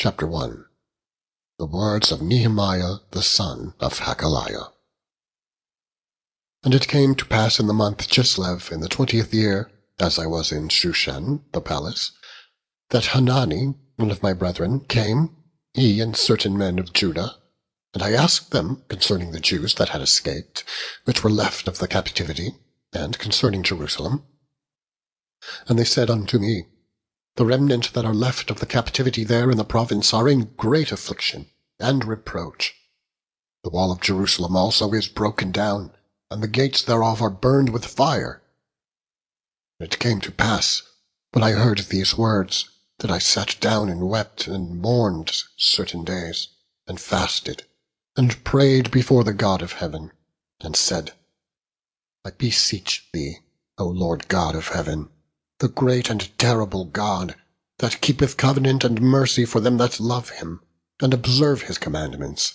Chapter 1. The words of Nehemiah the son of Hakaliah. And it came to pass in the month Chislev, in the 20th year, as I was in Shushan, the palace, that Hanani, one of my brethren, came, he and certain men of Judah, and I asked them concerning the Jews that had escaped, which were left of the captivity, and concerning Jerusalem. And they said unto me, The remnant that are left of the captivity there in the province are in great affliction and reproach. The wall of Jerusalem also is broken down, and the gates thereof are burned with fire. And it came to pass, when I heard these words, that I sat down and wept and mourned certain days, and fasted, and prayed before the God of heaven, and said, I beseech thee, O Lord God of heaven, the great and terrible God, that keepeth covenant and mercy for them that love him, and observe his commandments.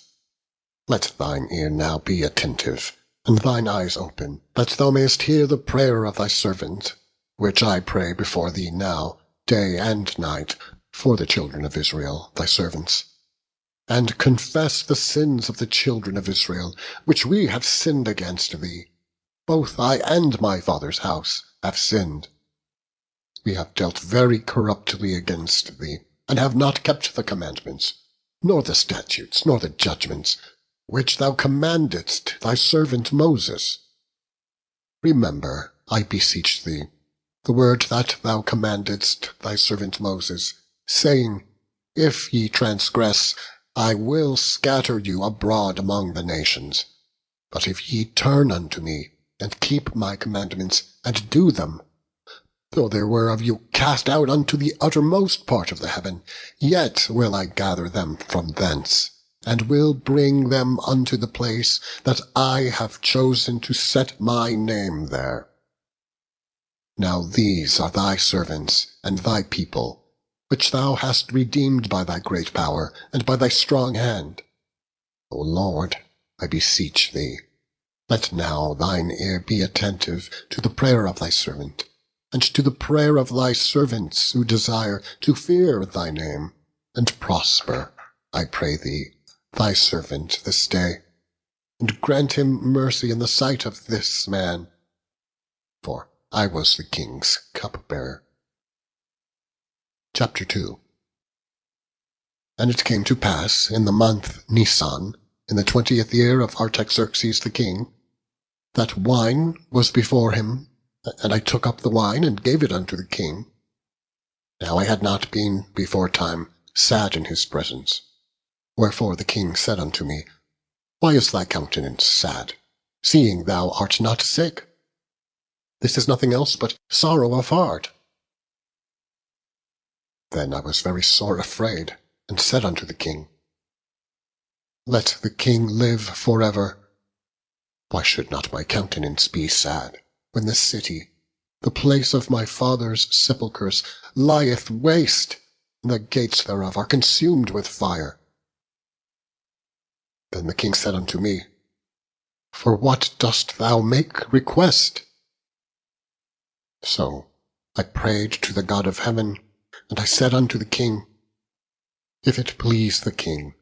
Let thine ear now be attentive, and thine eyes open, that thou mayest hear the prayer of thy servant, which I pray before thee now, day and night, for the children of Israel, thy servants. And confess the sins of the children of Israel, which we have sinned against thee. Both I and my father's house have sinned. We have dealt very corruptly against thee, and have not kept the commandments, nor the statutes, nor the judgments, which thou commandedst thy servant Moses. Remember, I beseech thee, the word that thou commandedst thy servant Moses, saying, If ye transgress, I will scatter you abroad among the nations. But if ye turn unto me, and keep my commandments, and do them, though there were of you cast out unto the uttermost part of the heaven, yet will I gather them from thence, and will bring them unto the place that I have chosen to set my name there. Now these are thy servants and thy people, which thou hast redeemed by thy great power and by thy strong hand. O Lord, I beseech thee, let now thine ear be attentive to the prayer of thy servant, and to the prayer of thy servants who desire to fear thy name, and prosper, I pray thee, thy servant this day, and grant him mercy in the sight of this man, for I was the king's cupbearer. Chapter 2. And it came to pass in the month Nisan, in the 20th year of Artaxerxes the king, that wine was before him, and I took up the wine and gave it unto the king. Now I had not been beforetime sad in his presence. Wherefore the king said unto me, Why is thy countenance sad, seeing thou art not sick? This is nothing else but sorrow of heart. Then I was very sore afraid, and said unto the king, Let the king live forever. Why should not my countenance be sad, when the city, the place of my father's sepulchres, lieth waste, and the gates thereof are consumed with fire? Then the king said unto me, For what dost thou make request? So I prayed to the God of heaven, and I said unto the king, If it please the king,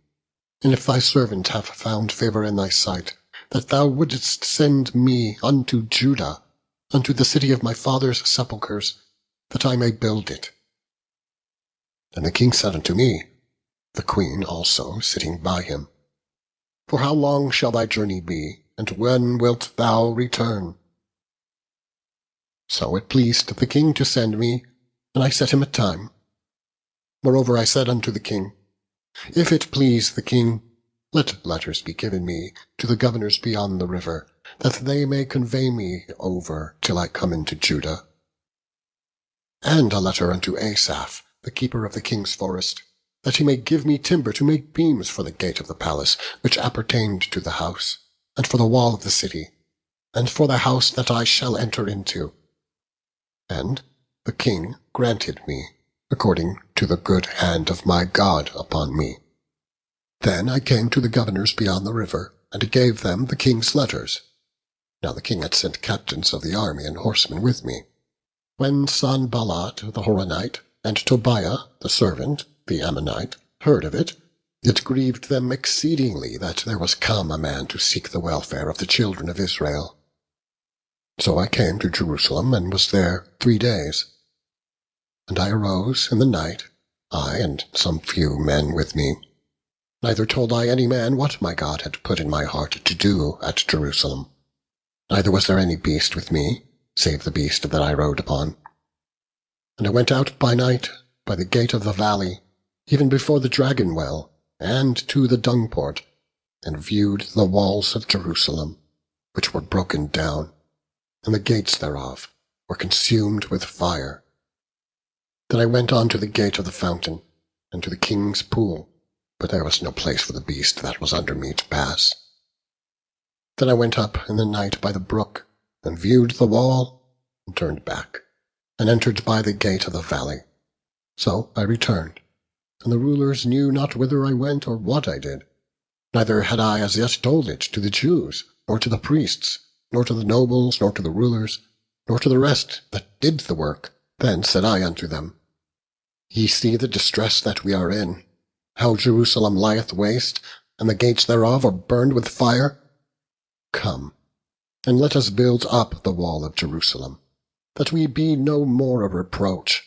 and if thy servant have found favour in thy sight, that thou wouldest send me unto Judah, unto the city of my father's sepulchres, that I may build it. And the king said unto me, the queen also sitting by him, For how long shall thy journey be, and when wilt thou return? So it pleased the king to send me, and I set him a time. Moreover I said unto the king, If it please the king, let letters be given me to the governors beyond the river, that they may convey me over till I come into Judah. And a letter unto Asaph, the keeper of the king's forest, that he may give me timber to make beams for the gate of the palace, which appertained to the house, and for the wall of the city, and for the house that I shall enter into. And the king granted me, according to the good hand of my God upon me. Then I came to the governors beyond the river, and gave them the king's letters. Now the king had sent captains of the army and horsemen with me. When Sanballat the Horonite, and Tobiah the servant, the Ammonite, heard of it, it grieved them exceedingly that there was come a man to seek the welfare of the children of Israel. So I came to Jerusalem, and was there 3 days. And I arose in the night, I and some few men with me. Neither told I any man what my God had put in my heart to do at Jerusalem. Neither was there any beast with me, save the beast that I rode upon. And I went out by night, by the gate of the valley, even before the dragon well, and to the dung port, and viewed the walls of Jerusalem, which were broken down, and the gates thereof were consumed with fire. Then I went on to the gate of the fountain, and to the king's pool, but there was no place for the beast that was under me to pass. Then I went up in the night by the brook, and viewed the wall, and turned back, and entered by the gate of the valley. So I returned, and the rulers knew not whither I went or what I did. Neither had I as yet told it to the Jews, nor to the priests, nor to the nobles, nor to the rulers, nor to the rest that did the work. Then said I unto them, Ye see the distress that we are in, how Jerusalem lieth waste, and the gates thereof are burned with fire. Come, and let us build up the wall of Jerusalem, that we be no more a reproach.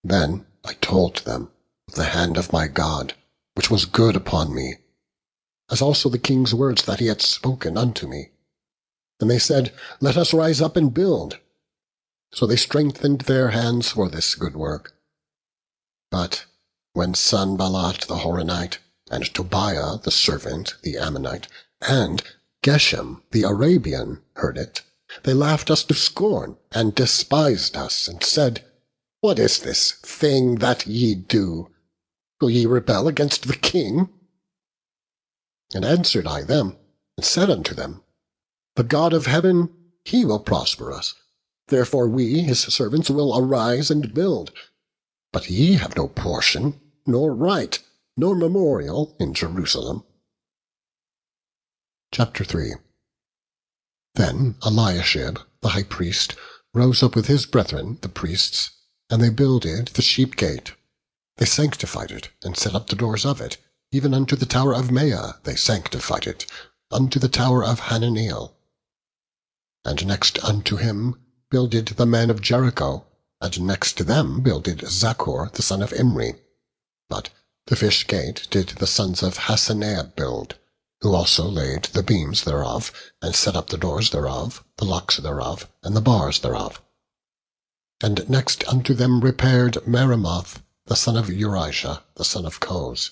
Then I told them of the hand of my God, which was good upon me, as also the king's words that he had spoken unto me. And they said, Let us rise up and build. So they strengthened their hands for this good work. But when Sanballat the Horonite, and Tobiah the servant, the Ammonite, and Geshem the Arabian heard it, they laughed us to scorn, and despised us, and said, What is this thing that ye do? Will ye rebel against the king? And answered I them, and said unto them, The God of heaven, he will prosper us. Therefore we, his servants, will arise and build. But ye have no portion, nor right, nor memorial in Jerusalem. Chapter 3. Then Eliashib, the high priest, rose up with his brethren, the priests, and they builded the sheep gate. They sanctified it, and set up the doors of it, even unto the tower of Meah they sanctified it, unto the tower of Hananiel. And next unto him builded the men of Jericho, and next to them builded Zaccur the son of Imri. But the fish gate did the sons of Hassenaah build, who also laid the beams thereof, and set up the doors thereof, the locks thereof, and the bars thereof. And next unto them repaired Meremoth the son of Urijah the son of Koz.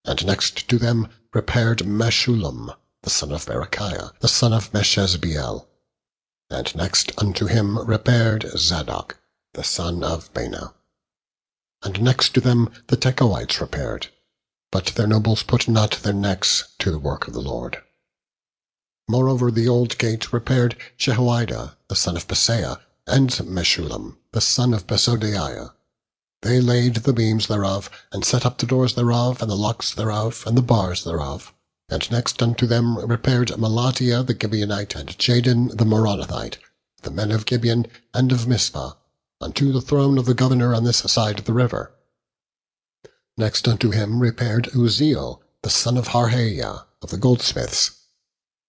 And next to them repaired Meshullam the son of Berechiah the son of Meshezbeel. And next unto him repaired Zadok the son of Baana. And next to them the Tekoites repaired, but their nobles put not their necks to the work of the Lord. Moreover the old gate repaired Jehoiada the son of Paseah, and Meshullam the son of Besodeiah. They laid the beams thereof, and set up the doors thereof, and the locks thereof, and the bars thereof. And next unto them repaired Melatiah the Gibeonite, and Jadon the Meronothite, the men of Gibeon and of Mizpah, unto the throne of the governor on this side of the river. Next unto him repaired Uzziel the son of Harhaiah of the goldsmiths.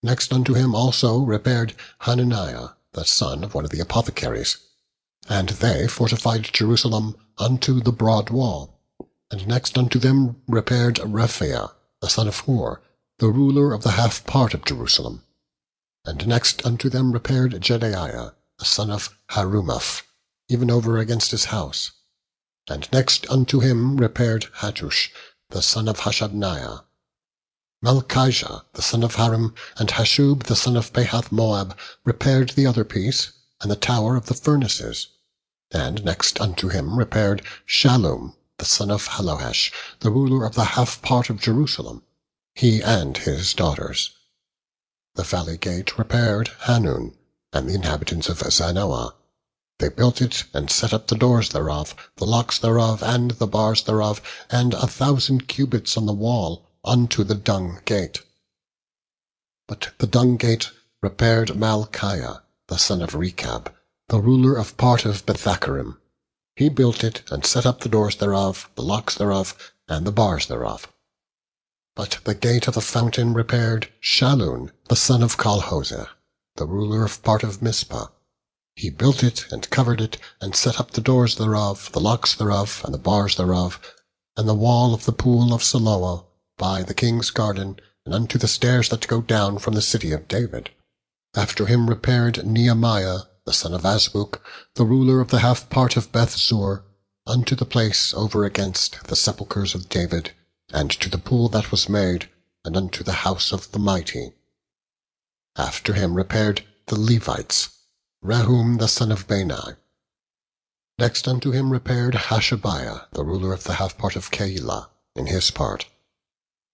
Next unto him also repaired Hananiah the son of one of the apothecaries. And they fortified Jerusalem unto the broad wall. And next unto them repaired Rephaiah the son of Hur, the ruler of the half part of Jerusalem. And next unto them repaired Jedaiah the son of Harumaph, even over against his house. And next unto him repaired Hattush the son of Hashabniah. Malchijah the son of Harim, and Hashub the son of Pahath Moab repaired the other piece, and the tower of the furnaces. And next unto him repaired Shallum the son of Halohesh, the ruler of the half part of Jerusalem, he and his daughters. The valley gate repaired Hanun, and the inhabitants of Zanoah. They built it, and set up the doors thereof, the locks thereof, and the bars thereof, and 1,000 cubits on the wall, unto the dung gate. But the dung gate repaired Malchiah the son of Rechab, the ruler of part of Bethacharim. He built it, and set up the doors thereof, the locks thereof, and the bars thereof. But the gate of the fountain repaired Shallun, the son of Colhose, the ruler of part of Mizpah. He built it, and covered it, and set up the doors thereof, the locks thereof, and the bars thereof, and the wall of the pool of Siloah, by the king's garden, and unto the stairs that go down from the city of David. After him repaired Nehemiah, the son of Azbuk, the ruler of the half part of Beth-zur, unto the place over against the sepulchres of David, and to the pool that was made, and unto the house of the mighty. After him repaired the Levites, Rehum the son of Bani. Next unto him repaired Hashabiah, the ruler of the half part of Keilah, in his part.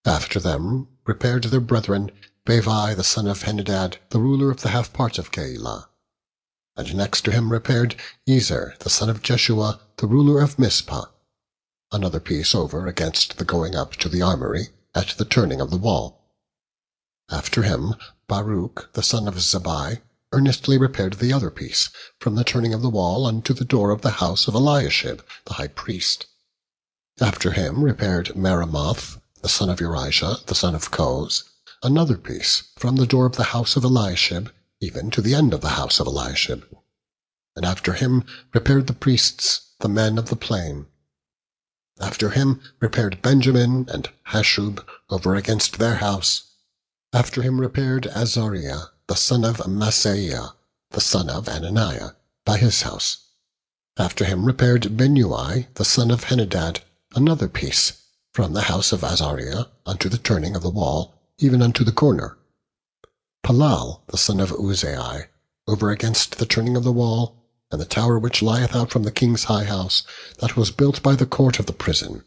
After them repaired their brethren, Bevi the son of Henadad, the ruler of the half part of Keilah. And next to him repaired Ezer the son of Jeshua, the ruler of Mizpah, another piece over against the going up to the armory, at the turning of the wall. After him Baruch the son of Zabbai earnestly repaired the other piece, from the turning of the wall unto the door of the house of Eliashib the high priest. After him repaired Meremoth the son of Urijah the son of Koz, another piece, from the door of the house of Eliashib even to the end of the house of Eliashib. And after him repaired the priests, the men of the plain. After him repaired Benjamin and Hashub over against their house. After him repaired Azariah, the son of Maaseiah, the son of Ananiah, by his house. After him repaired Binnui, the son of Henadad, another piece, from the house of Azariah unto the turning of the wall, even unto the corner. Palal, the son of Uzai, over against the turning of the wall, and the tower which lieth out from the king's high house, that was built by the court of the prison.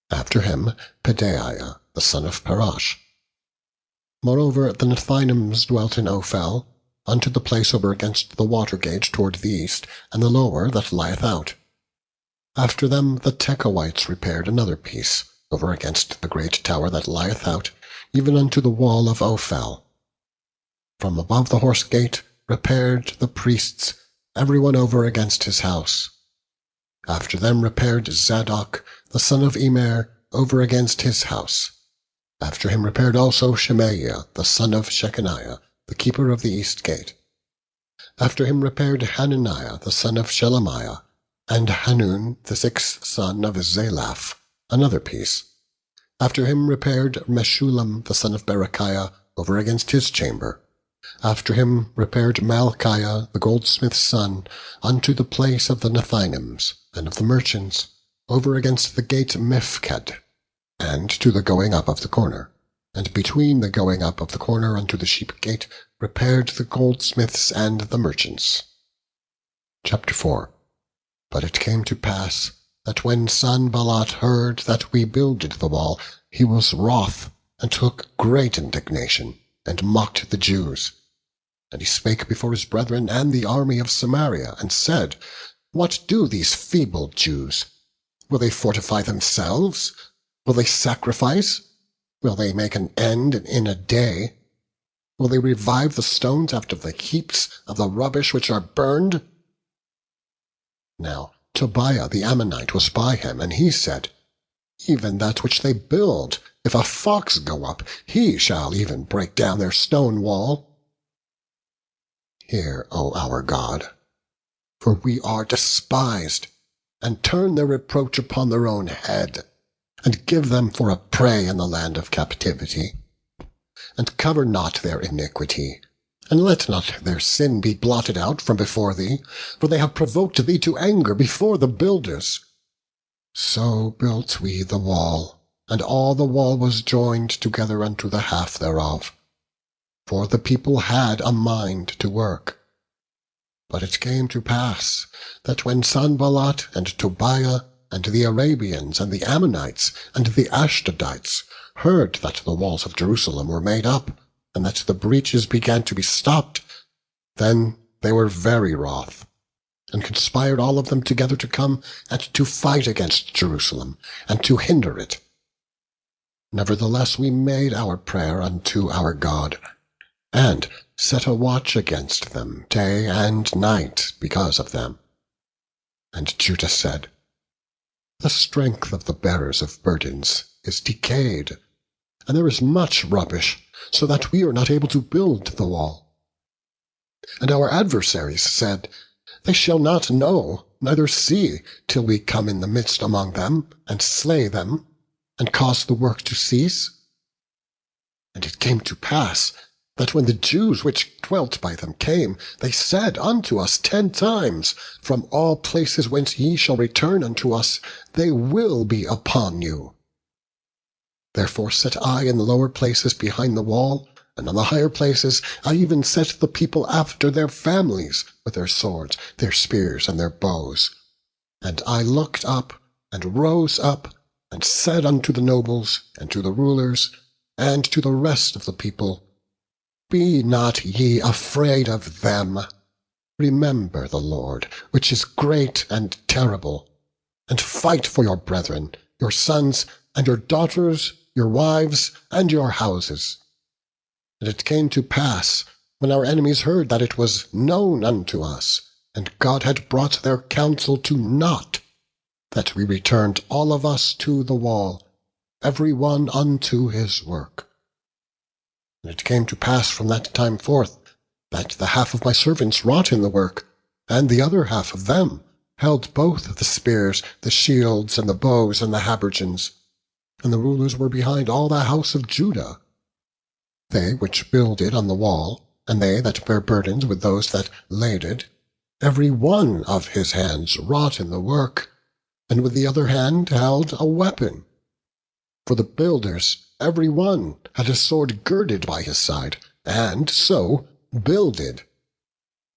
After him Pedaiah, the son of Parash. Moreover the Nethinims dwelt in Ophel, unto the place over against the water gate toward the east, and the lower that lieth out. After them the Tekoites repaired another piece, over against the great tower that lieth out, even unto the wall of Ophel. From above the horse gate repaired the priests, every one over against his house. After them repaired Zadok, the son of Immer, over against his house. After him repaired also Shemaiah, the son of Shechaniah, the keeper of the east gate. After him repaired Hananiah, the son of Shelemiah, and Hanun, the sixth son of Zalaph, another piece. After him repaired Meshullam, the son of Berechiah, over against his chamber. After him repaired Malchiah, the goldsmith's son, unto the place of the Nethinims, and of the merchants, over against the gate Mifked, and to the going up of the corner. And between the going up of the corner unto the sheep gate repaired the goldsmiths and the merchants. Chapter 4. But it came to pass, that when Sanballat heard that we builded the wall, he was wroth, and took great indignation, and mocked the Jews. And he spake before his brethren and the army of Samaria, and said, What do these feeble Jews? Will they fortify themselves? Will they sacrifice? Will they make an end in a day? Will they revive the stones after the heaps of the rubbish which are burned? Now Tobiah the Ammonite was by him, and he said, Even that which they build, if a fox go up, he shall even break down their stone wall. Hear, O our God, for we are despised, and turn their reproach upon their own head, and give them for a prey in the land of captivity. And cover not their iniquity, and let not their sin be blotted out from before thee, for they have provoked thee to anger before the builders. So built we the wall, and all the wall was joined together unto the half thereof. For the people had a mind to work. But it came to pass, that when Sanballat and Tobiah and the Arabians and the Ammonites and the Ashdodites heard that the walls of Jerusalem were made up, and that the breaches began to be stopped, then they were very wroth, and conspired all of them together to come and to fight against Jerusalem, and to hinder it. Nevertheless we made our prayer unto our God, and set a watch against them day and night because of them. And Judah said, The strength of the bearers of burdens is decayed, and there is much rubbish, so that we are not able to build the wall. And our adversaries said, They shall not know, neither see, till we come in the midst among them, and slay them, and cause the work to cease. And it came to pass, that when the Jews which dwelt by them came, they said unto us 10 times, From all places whence ye shall return unto us, they will be upon you. Therefore set I in the lower places behind the wall, and on the higher places I even set the people after their families, with their swords, their spears, and their bows. And I looked up, and rose up, and said unto the nobles, and to the rulers, and to the rest of the people, Be not ye afraid of them. Remember the Lord, which is great and terrible, and fight for your brethren, your sons, and your daughters, your wives, and your houses. And it came to pass, when our enemies heard that it was known unto us, and God had brought their counsel to naught, that we returned all of us to the wall, every one unto his work. And it came to pass from that time forth, that the half of my servants wrought in the work, and the other half of them held both the spears, the shields, and the bows, and the habergeons. And the rulers were behind all the house of Judah. They which builded on the wall, and they that bare burdens with those that laded, every one of his hands wrought in the work, and with the other hand held a weapon. For the builders, every one had a sword girded by his side, and so builded.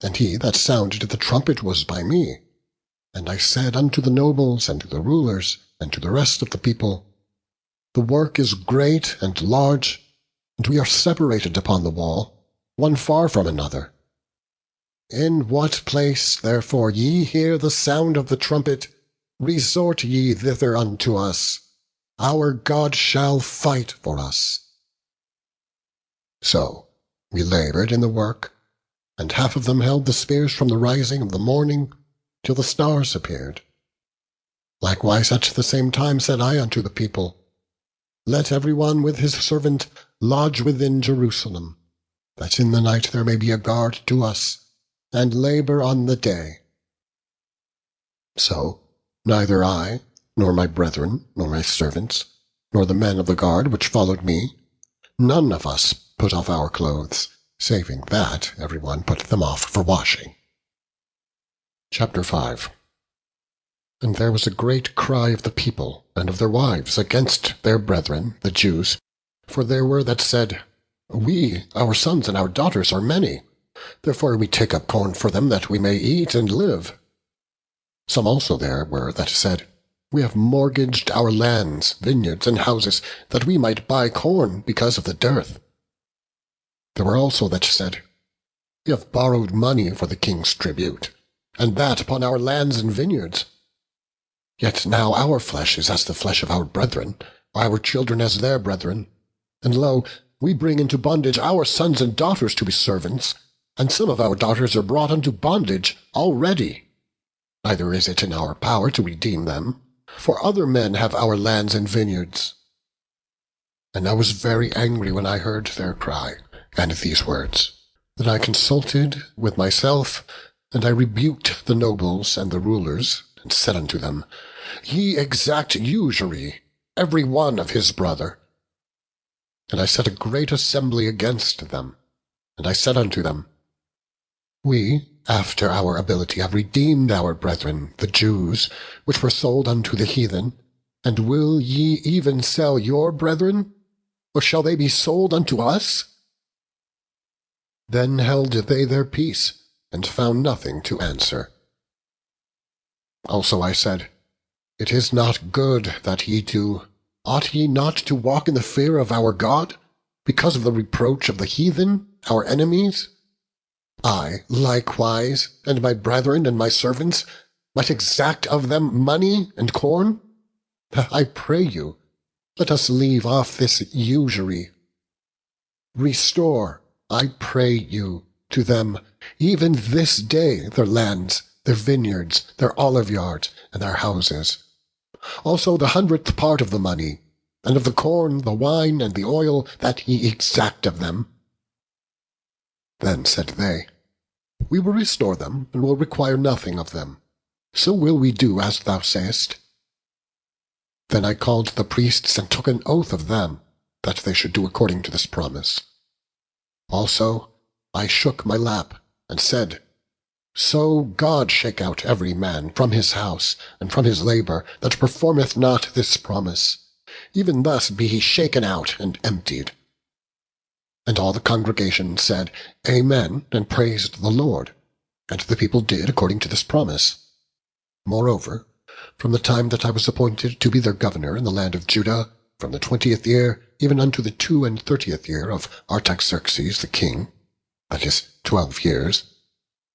And he that sounded the trumpet was by me. And I said unto the nobles, and to the rulers, and to the rest of the people, The work is great and large, and we are separated upon the wall, one far from another. In what place, therefore, ye hear the sound of the trumpet, resort ye thither unto us. Our God shall fight for us. So we labored in the work, and half of them held the spears from the rising of the morning till the stars appeared. Likewise at the same time said I unto the people, Let every one with his servant lodge within Jerusalem, that in the night there may be a guard to us, and labor on the day. So neither I, nor my brethren, nor my servants, nor the men of the guard which followed me, none of us put off our clothes, saving that every one put them off for washing. Chapter 5. And there was a great cry of the people and of their wives against their brethren, the Jews, for there were that said, We, our sons and our daughters, are many. Therefore we take up corn for them, that we may eat and live. Some also there were that said, We have mortgaged our lands, vineyards, and houses, that we might buy corn because of the dearth. There were also that said, We have borrowed money for the king's tribute, and that upon our lands and vineyards. Yet now our flesh is as the flesh of our brethren, our children as their brethren. And lo, we bring into bondage our sons and daughters to be servants, and some of our daughters are brought unto bondage already. Neither is it in our power to redeem them, for other men have our lands and vineyards. And I was very angry when I heard their cry, and these words. Then I consulted with myself, and I rebuked the nobles and the rulers, and said unto them, Ye exact usury, every one of his brother. And I set a great assembly against them, and I said unto them, We, after our ability, have redeemed our brethren, the Jews, which were sold unto the heathen. And will ye even sell your brethren? Or shall they be sold unto us? Then held they their peace, and found nothing to answer. Also I said, It is not good that ye do. Ought ye not to walk in the fear of our God, because of the reproach of the heathen, our enemies? I likewise, and my brethren and my servants, might exact of them money and corn? I pray you, let us leave off this usury. Restore, I pray you, to them, even this day, their lands, their vineyards, their olive yards, and their houses. Also the 100th part of the money, and of the corn, the wine, and the oil, that ye exact of them. Then said they, We will restore them, and will require nothing of them. So will we do as thou sayest. Then I called the priests, and took an oath of them, that they should do according to this promise. Also I shook my lap, and said, So God shake out every man from his house, and from his labour, that performeth not this promise. Even thus be he shaken out and emptied. And all the congregation said, Amen, and praised the Lord. And the people did according to this promise. Moreover, from the time that I was appointed to be their governor in the land of Judah, from the 20th year even unto the 32 year of Artaxerxes the king, that is 12 years,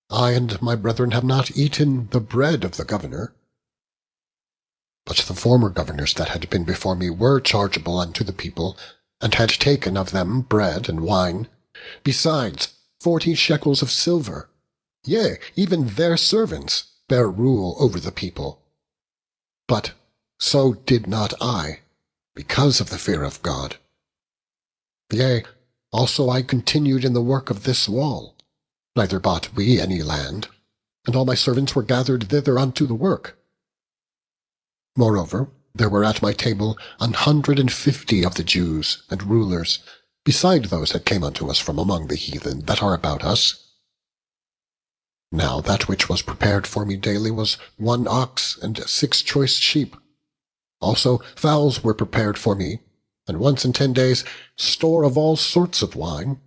I and my brethren have not eaten the bread of the governor. But the former governors that had been before me were chargeable unto the people, and had taken of them bread and wine, besides 40 shekels of silver. Yea, even their servants bear rule over the people. But so did not I, because of the fear of God. Yea, also I continued in the work of this wall. Neither bought we any land, and all my servants were gathered thither unto the work. Moreover, there were at my table 150 of the Jews and rulers, beside those that came unto us from among the heathen that are about us. Now that which was prepared for me daily was 1 ox and 6 choice sheep. Also fowls were prepared for me, and once in 10 days store of all sorts of wine.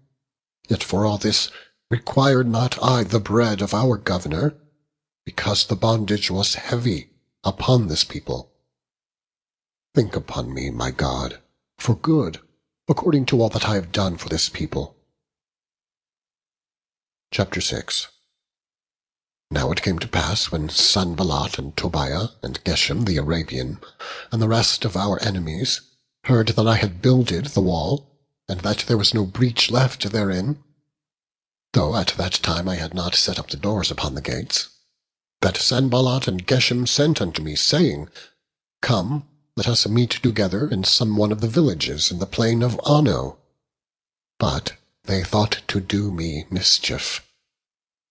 Yet for all this required not I the bread of our governor, because the bondage was heavy upon this people. Think upon me, my God, for good, according to all that I have done for this people. Chapter 6. Now it came to pass, when Sanballat and Tobiah and Geshem the Arabian, and the rest of our enemies, heard that I had builded the wall, and that there was no breach left therein, though at that time I had not set up the doors upon the gates, that Sanballat and Geshem sent unto me, saying, Come, let us meet together in some one of the villages in the plain of Ono. But they thought to do me mischief.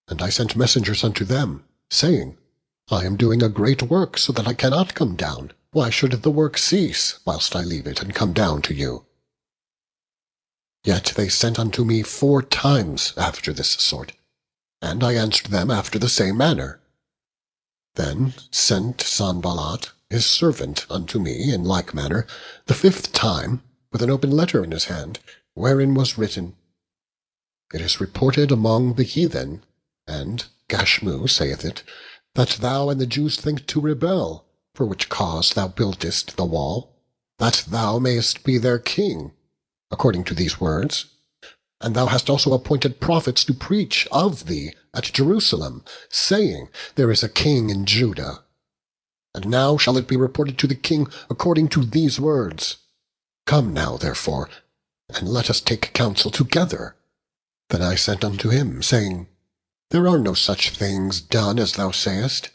And I sent messengers unto them, saying, I am doing a great work, so that I cannot come down. Why should the work cease, whilst I leave it and come down to you? Yet they sent unto me 4 times after this sort, and I answered them after the same manner. Then sent Sanballat his servant unto me in like manner the 5th time, with an open letter in his hand, wherein was written, It is reported among the heathen, and Gashmu saith it, that thou and the Jews think to rebel, for which cause thou buildest the wall, that thou mayest be their king, according to these words. And thou hast also appointed prophets to preach of thee at Jerusalem, saying, There is a king in Judah. And now shall it be reported to the king according to these words. Come now, therefore, and let us take counsel together. Then I sent unto him, saying, There are no such things done as thou sayest,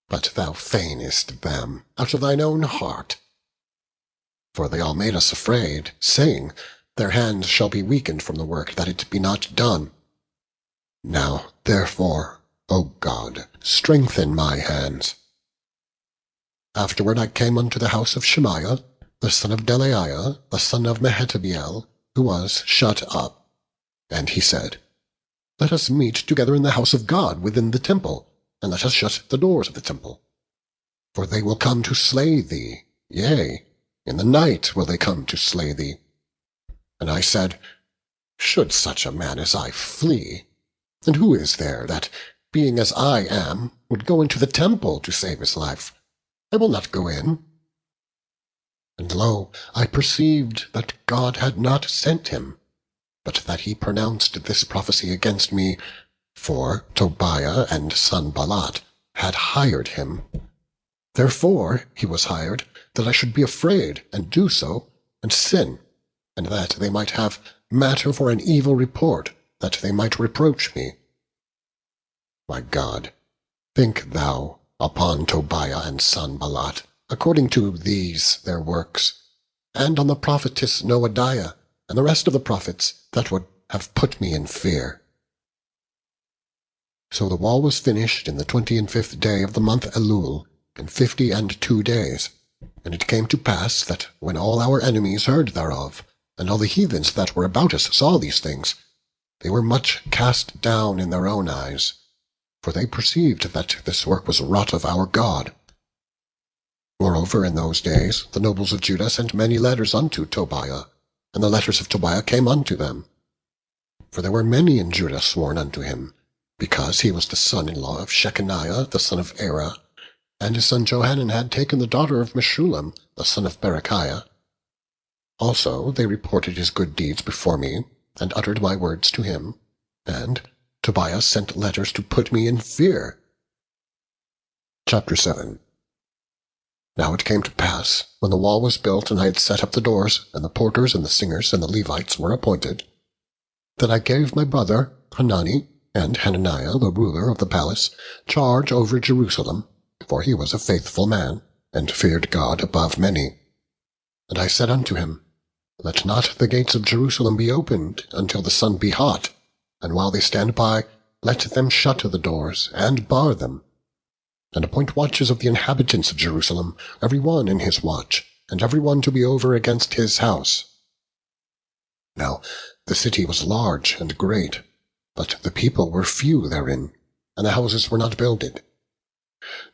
but thou feignest them out of thine own heart. For they all made us afraid, saying, Their hands shall be weakened from the work, that it be not done. Now, therefore, O God, strengthen my hands. Afterward I came unto the house of Shemaiah, the son of Delaiah, the son of Mehetabeel, who was shut up. And he said, Let us meet together in the house of God within the temple, and let us shut the doors of the temple. For they will come to slay thee, yea, in the night will they come to slay thee. And I said, Should such a man as I flee? And who is there that, being as I am, would go into the temple to save his life? I will not go in. And lo, I perceived that God had not sent him, but that he pronounced this prophecy against me, for Tobiah and Sanballat had hired him. Therefore he was hired, that I should be afraid, and do so, and sin, and that they might have matter for an evil report, that they might reproach me. My God, think thou upon Tobiah and Sanballat, according to these their works, and on the prophetess Noadiah, and the rest of the prophets that would have put me in fear. So the wall was finished in the 25th day of the month Elul, in 52 days. And it came to pass that when all our enemies heard thereof, and all the heathens that were about us saw these things, they were much cast down in their own eyes, for they perceived that this work was wrought of our God. Moreover, in those days the nobles of Judah sent many letters unto Tobiah, and the letters of Tobiah came unto them. For there were many in Judah sworn unto him, because he was the son-in-law of Shechaniah the son of Era, and his son Johanan had taken the daughter of Meshullam the son of Berechiah. Also they reported his good deeds before me, and uttered my words to him, and Tobiah sent letters to put me in fear. Chapter 7. Now it came to pass, when the wall was built, and I had set up the doors, and the porters and the singers and the Levites were appointed, that I gave my brother Hanani and Hananiah, the ruler of the palace, charge over Jerusalem, for he was a faithful man, and feared God above many. And I said unto him, Let not the gates of Jerusalem be opened until the sun be hot, and while they stand by, let them shut the doors, and bar them. And appoint watches of the inhabitants of Jerusalem, every one in his watch, and every one to be over against his house. Now the city was large and great, but the people were few therein, and the houses were not builded.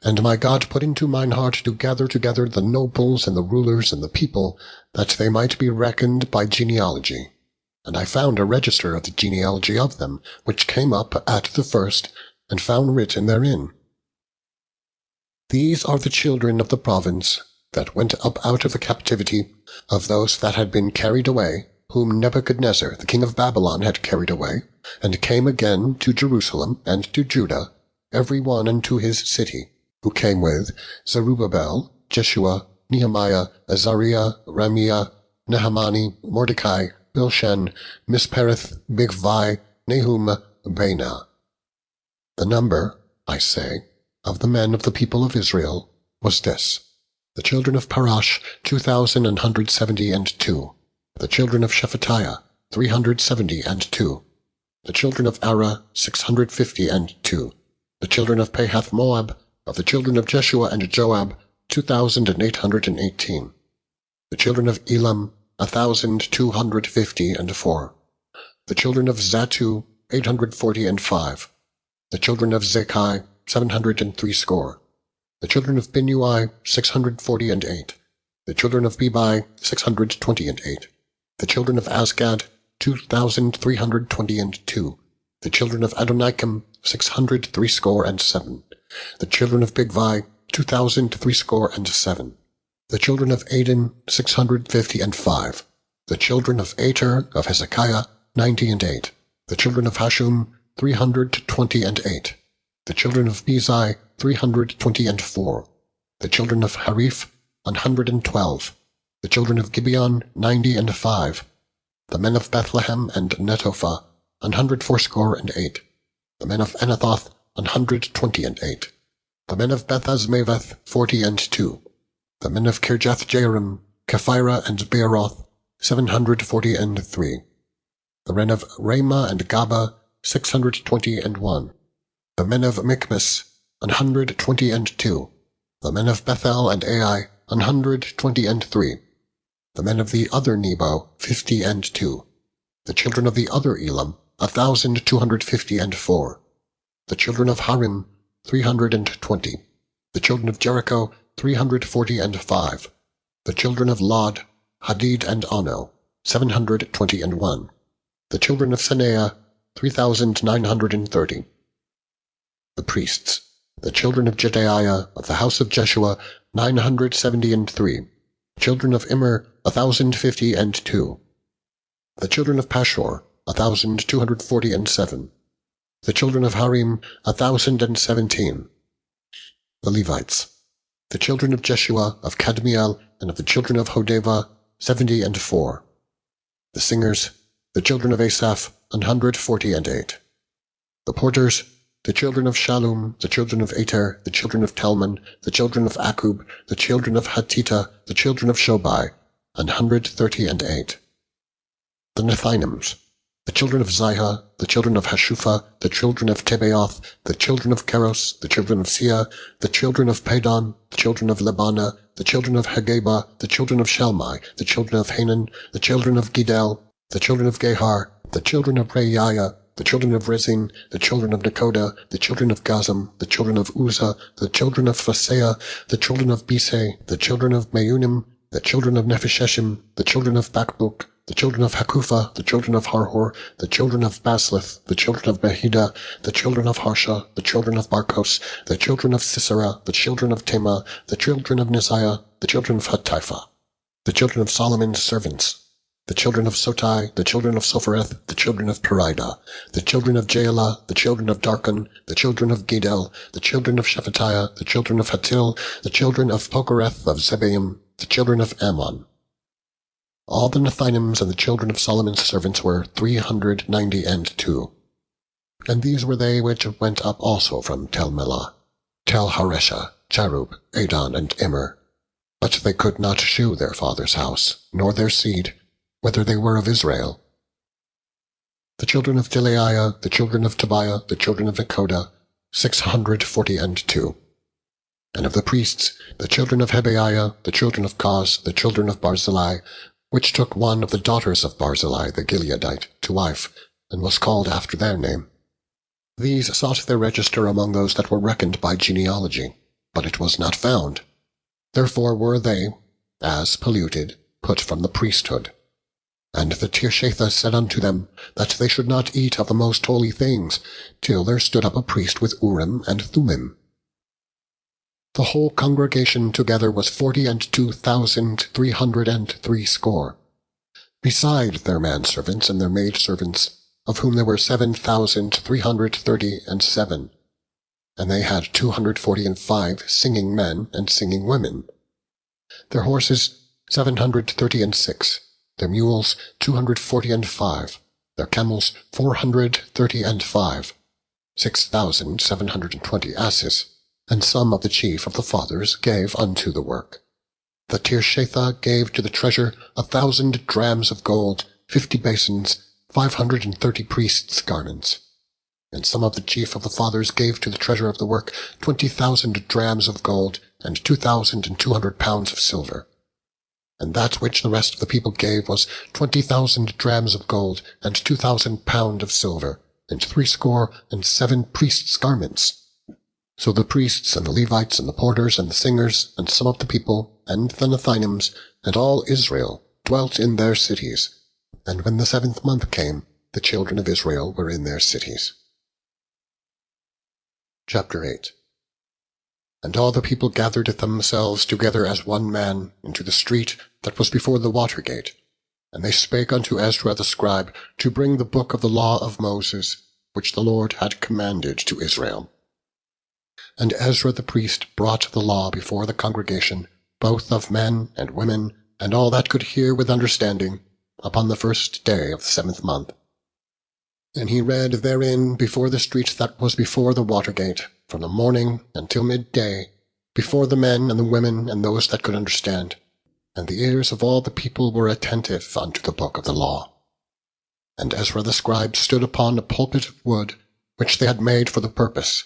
And my God put into mine heart to gather together the nobles and the rulers and the people, that they might be reckoned by genealogy. And I found a register of the genealogy of them, which came up at the first, and found written therein, These are the children of the province that went up out of the captivity of those that had been carried away, whom Nebuchadnezzar the king of Babylon had carried away, and came again to Jerusalem and to Judah, every one unto his city, who came with Zerubbabel, Jeshua, Nehemiah, Azariah, Ramiah, Nahamani, Mordecai, Bilshan, Mispereth, Bigvai, Nahum, Baanah. The number, I say, of the men of the people of Israel was this: the children of Parash 2,172, the children of Shephatiah 372, the children of Ara 652, the children of Pahath Moab, of the children of Jeshua and Joab 2,818, the children of Elam 1,254, the children of Zatu 845, the children of Zekai 760, the children of Binnui 648, the children of Bebai 628, the children of Azgad 2,322, the children of Adonikam 667, the children of Bigvai 2,307, the children of Adin 655, the children of Ater of Hezekiah 98, the children of Hashum 328, the children of Bezai 324, the children of Hariph 112, the children of Gibeon 95, the men of Bethlehem and Netophah 168, the men of Anathoth 128, the men of Bethazmaveth 42, the men of Kirjath-Jearim, Kephirah and Beeroth 743, the men of Ramah and Gaba 621, the men of Michmas 122, the men of Bethel and Ai 123, the men of the other Nebo 52, the children of the other Elam 1,254, the children of Harim 320, the children of Jericho 345, the children of Lod, Hadid and Ono 721, the children of Seneah 3,930. The priests, the children of Jedaiah of the house of Jeshua 973, children of Immer 1,052, the children of Pashur 1,247, the children of Harim 1,017, the Levites, the children of Jeshua of Kadmiel and of the children of Hodeva 74, the singers, the children of Asaph 148, the porters, the children of Shallum, the children of Ater, the children of Telman, the children of Akub, the children of Hatita, the children of Shobai, 138. The Nethinims, the children of Ziha, the children of Hashupha, the children of Tebaoth, the children of Keros, the children of Sia, the children of Padon, the children of Lebana, the children of Hagaba, the children of Shelmai, the children of Hanan, the children of Gidel, the children of Gehar, the children of Reiah, the children of Rezin, the children of Nekoda, the children of Gazam, the children of Uzzah, the children of Phaseah, the children of Biseh, the children of Meunim, the children of Nephisheshim, the children of Bakbuk, the children of Hakupha, the children of Harhor, the children of Baslith, the children of Behida, the children of Harsha, the children of Barkos, the children of Sisera, the children of Tema, the children of Neziah, the children of Hatipha, the children of Solomon's servants, the children of Sotai, the children of Sophereth, the children of Perida, the children of Jaela, the children of Darkon, the children of Gidel, the children of Shephatiah, the children of Hatil, the children of Pokereth of Zebaim, the children of Ammon. All the Nethinims and the children of Solomon's servants were 392. And these were they which went up also from Tel Melah, Tel Haresha, Cherub, Adon, and Immer. But they could not shew their father's house, nor their seed, whether they were of Israel. The children of Delaiah, the children of Tobiah, the children of Nekoda, 642. And of the priests, the children of Hebaiah, the children of Koz, the children of Barzillai, which took one of the daughters of Barzillai the Gileadite to wife, and was called after their name. These sought their register among those that were reckoned by genealogy, but it was not found. Therefore were they, as polluted, put from the priesthood. And the Tirshatha said unto them, that they should not eat of the most holy things, till there stood up a priest with Urim and Thummim. The whole congregation together was 42,303, beside their manservants and their maidservants, of whom there were 7,337, and they had 245 singing men and singing women. Their horses 736, their mules 245, their camels 435, 6,720 asses, and some of the chief of the fathers gave unto the work. The Tirshatha gave to the treasure 1,000 drams of gold, 50 basins, 530 priests' garments. And some of the chief of the fathers gave to the treasure of the work 20,000 drams of gold, and 2,200 pounds of silver. And that which the rest of the people gave was 20,000 drams of gold, and 2,000 pounds of silver, and 67 priests' garments. So the priests and the Levites and the porters and the singers and some of the people and the Nethinims and all Israel dwelt in their cities. And when the 7th month came, the children of Israel were in their cities. Chapter 8. And all the people gathered themselves together as one man into the street that was before the water gate. And they spake unto Ezra the scribe to bring the book of the law of Moses, which the Lord had commanded to Israel. And Ezra the priest brought the law before the congregation, both of men and women, and all that could hear with understanding, upon the 1st day of the 7th month. And he read therein before the street that was before the water gate, from the morning until midday, before the men and the women and those that could understand. And the ears of all the people were attentive unto the book of the law. And Ezra the scribe stood upon a pulpit of wood, which they had made for the purpose.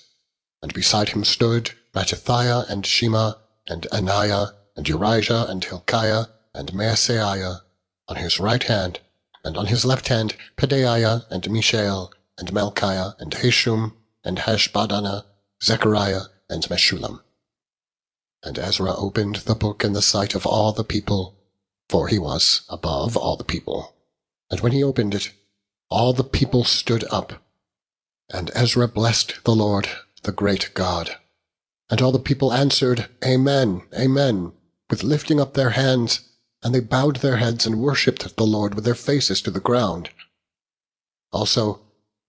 And beside him stood Mattithiah and Shema, and Anaiah, and Urijah, and Hilkiah, and Maaseiah, on his right hand, and on his left hand Pedaiah, and Mishael, and Malchiah, and Hashum, and Hashbaddanah, Zechariah, and Meshullam. And Ezra opened the book in the sight of all the people, for he was above all the people. And when he opened it, all the people stood up. And Ezra blessed the Lord, the great God. And all the people answered, Amen, Amen, with lifting up their hands, and they bowed their heads and worshipped the Lord with their faces to the ground. Also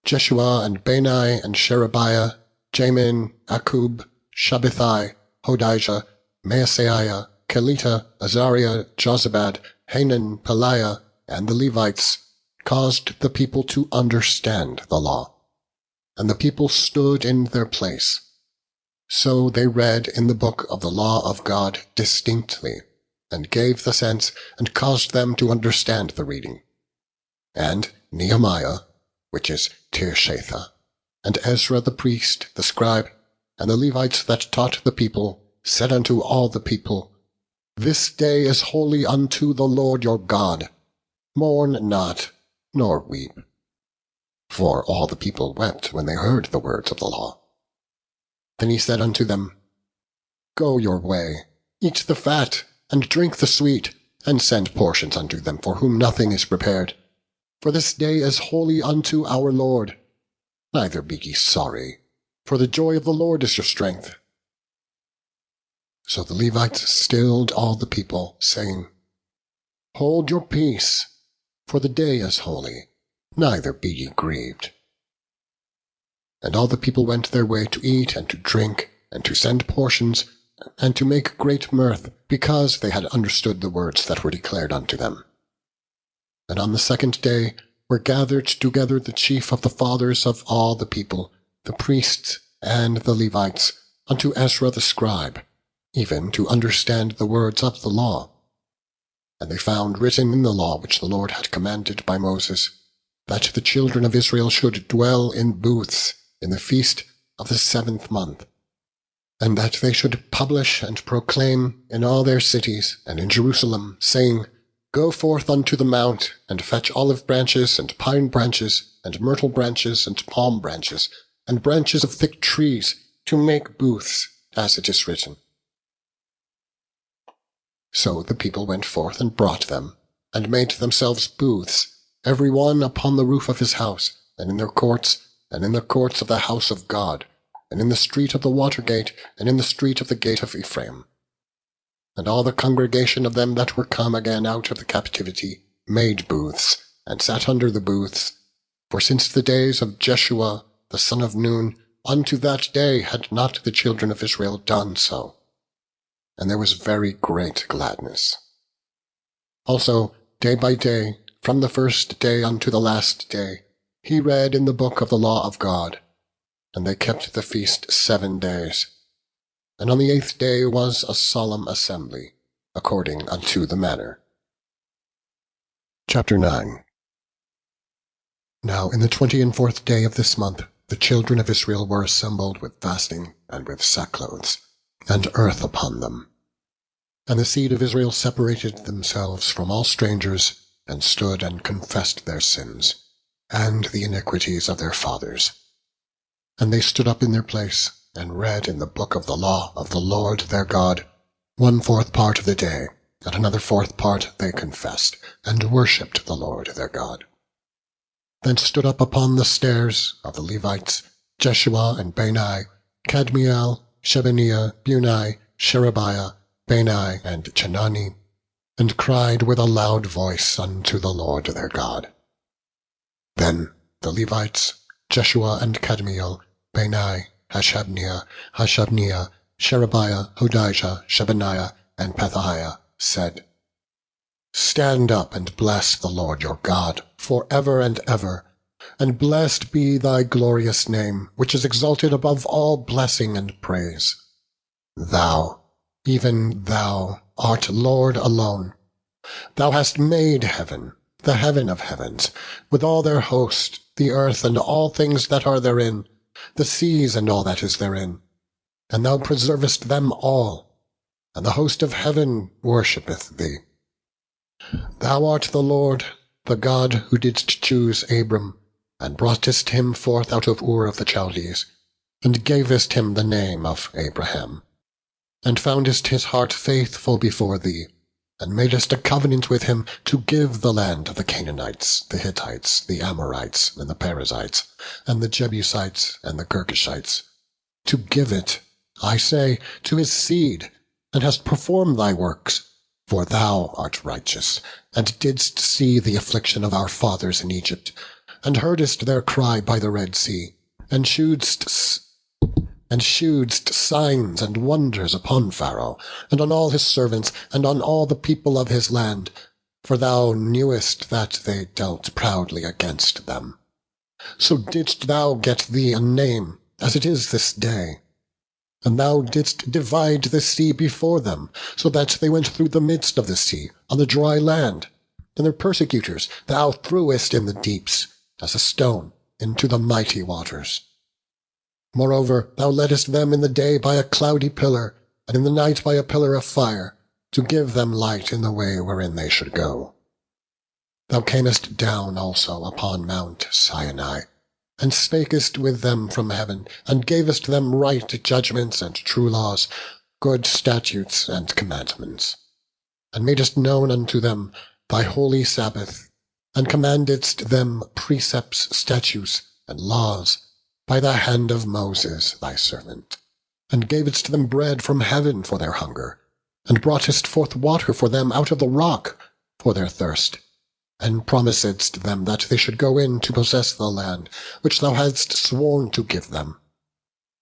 Jeshua and Bani and Sherebiah, Jamin, Akub, Shabbethai, Hodijah, Maaseiah, Kelita, Azariah, Jozabad, Hanan, Peliah, and the Levites caused the people to understand the law. and the people stood in their place. So they read in the book of the law of God distinctly, and gave the sense, and caused them to understand the reading. And Nehemiah, which is Tirshatha, and Ezra the priest, the scribe, and the Levites that taught the people, said unto all the people, This day is holy unto the Lord your God. Mourn not, nor weep. For all the people wept when they heard the words of the law. Then he said unto them, Go your way, eat the fat, and drink the sweet, and send portions unto them for whom nothing is prepared. For this day is holy unto our Lord. Neither be ye sorry, for the joy of the Lord is your strength. So the Levites stilled all the people, saying, Hold your peace, for the day is holy, neither be ye grieved. And all the people went their way to eat and to drink, and to send portions, and to make great mirth, because they had understood the words that were declared unto them. And on the second day were gathered together the chief of the fathers of all the people, the priests and the Levites, unto Ezra the scribe, even to understand the words of the law. And they found written in the law which the Lord had commanded by Moses, that the children of Israel should dwell in booths in the feast of the 7th month, and that they should publish and proclaim in all their cities and in Jerusalem, saying, Go forth unto the mount, and fetch olive branches, and pine branches, and myrtle branches, and palm branches, and branches of thick trees, to make booths, as it is written. So the people went forth and brought them, and made themselves booths, every one upon the roof of his house, and in their courts, and in the courts of the house of God, and in the street of the water gate, and in the street of the gate of Ephraim. And all the congregation of them that were come again out of the captivity made booths, and sat under the booths. For since the days of Jeshua the son of Nun, unto that day had not the children of Israel done so. And there was very great gladness. Also, day by day, from the first day unto the last day, he read in the book of the law of God. And they kept the feast 7 days. And on the 8th day was a solemn assembly, according unto the manner. Chapter 9. Now in the 24th day of this month, the children of Israel were assembled with fasting, and with sackcloths, and earth upon them. And the seed of Israel separated themselves from all strangers, and stood and confessed their sins, and the iniquities of their fathers. And they stood up in their place, and read in the book of the law of the Lord their God, 1/4 part of the day, and another 4th part they confessed, and worshipped the Lord their God. Then stood up upon the stairs of the Levites Jeshua and Bani, Kadmiel, Shebaniah, Bunai, Sherebiah, Bani, and Chenani, and cried with a loud voice unto the Lord their God. Then the Levites, Jeshua and Kadmiel, Bani, Hashabniah, Sherebiah, Hodijah, Shebaniah, and Pethahiah, said, Stand up and bless the Lord your God for ever and ever, and blessed be thy glorious name, which is exalted above all blessing and praise. Thou, even thou, art Lord alone. Thou hast made heaven, the heaven of heavens, with all their host, the earth and all things that are therein, the seas and all that is therein. And thou preservest them all, and the host of heaven worshippeth thee. Thou art the Lord, the God who didst choose Abram, and broughtest him forth out of Ur of the Chaldees, and gavest him the name of Abraham, and foundest his heart faithful before thee, and madest a covenant with him to give the land of the Canaanites, the Hittites, the Amorites, and the Perizzites, and the Jebusites, and the Girgashites, to give it, I say, to his seed, and hast performed thy works. For thou art righteous, and didst see the affliction of our fathers in Egypt, and heardest their cry by the Red Sea, and shewedst signs and wonders upon Pharaoh, and on all his servants, and on all the people of his land, for thou knewest that they dealt proudly against them. So didst thou get thee a name, as it is this day. And thou didst divide the sea before them, so that they went through the midst of the sea on the dry land. And their persecutors thou threwest in the deeps, as a stone into the mighty waters. Moreover, thou leddest them in the day by a cloudy pillar, and in the night by a pillar of fire, to give them light in the way wherein they should go. Thou camest down also upon Mount Sinai, and spakest with them from heaven, and gavest them right judgments and true laws, good statutes and commandments, and madest known unto them thy holy Sabbath, and commandedst them precepts, statutes, and laws, by the hand of Moses thy servant, and gavest them bread from heaven for their hunger, and broughtest forth water for them out of the rock for their thirst, and promisedst them that they should go in to possess the land which thou hadst sworn to give them.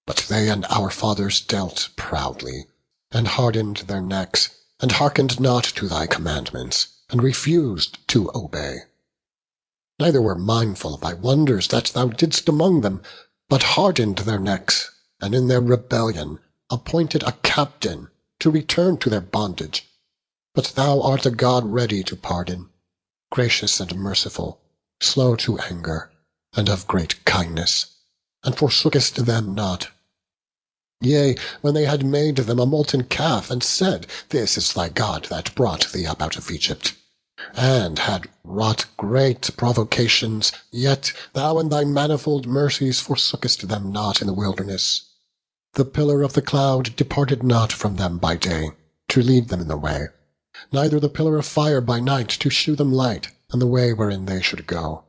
But they and our fathers dealt proudly, and hardened their necks, and hearkened not to thy commandments, and refused to obey. Neither were mindful of thy wonders that thou didst among them, but hardened their necks, and in their rebellion appointed a captain to return to their bondage. But thou art a God ready to pardon, gracious and merciful, slow to anger, and of great kindness, and forsookest them not. Yea, when they had made them a molten calf, and said, This is thy God that brought thee up out of Egypt, and had wrought great provocations, yet thou in thy manifold mercies forsookest them not in the wilderness. The pillar of the cloud departed not from them by day, to lead them in the way, neither the pillar of fire by night to shew them light and the way wherein they should go.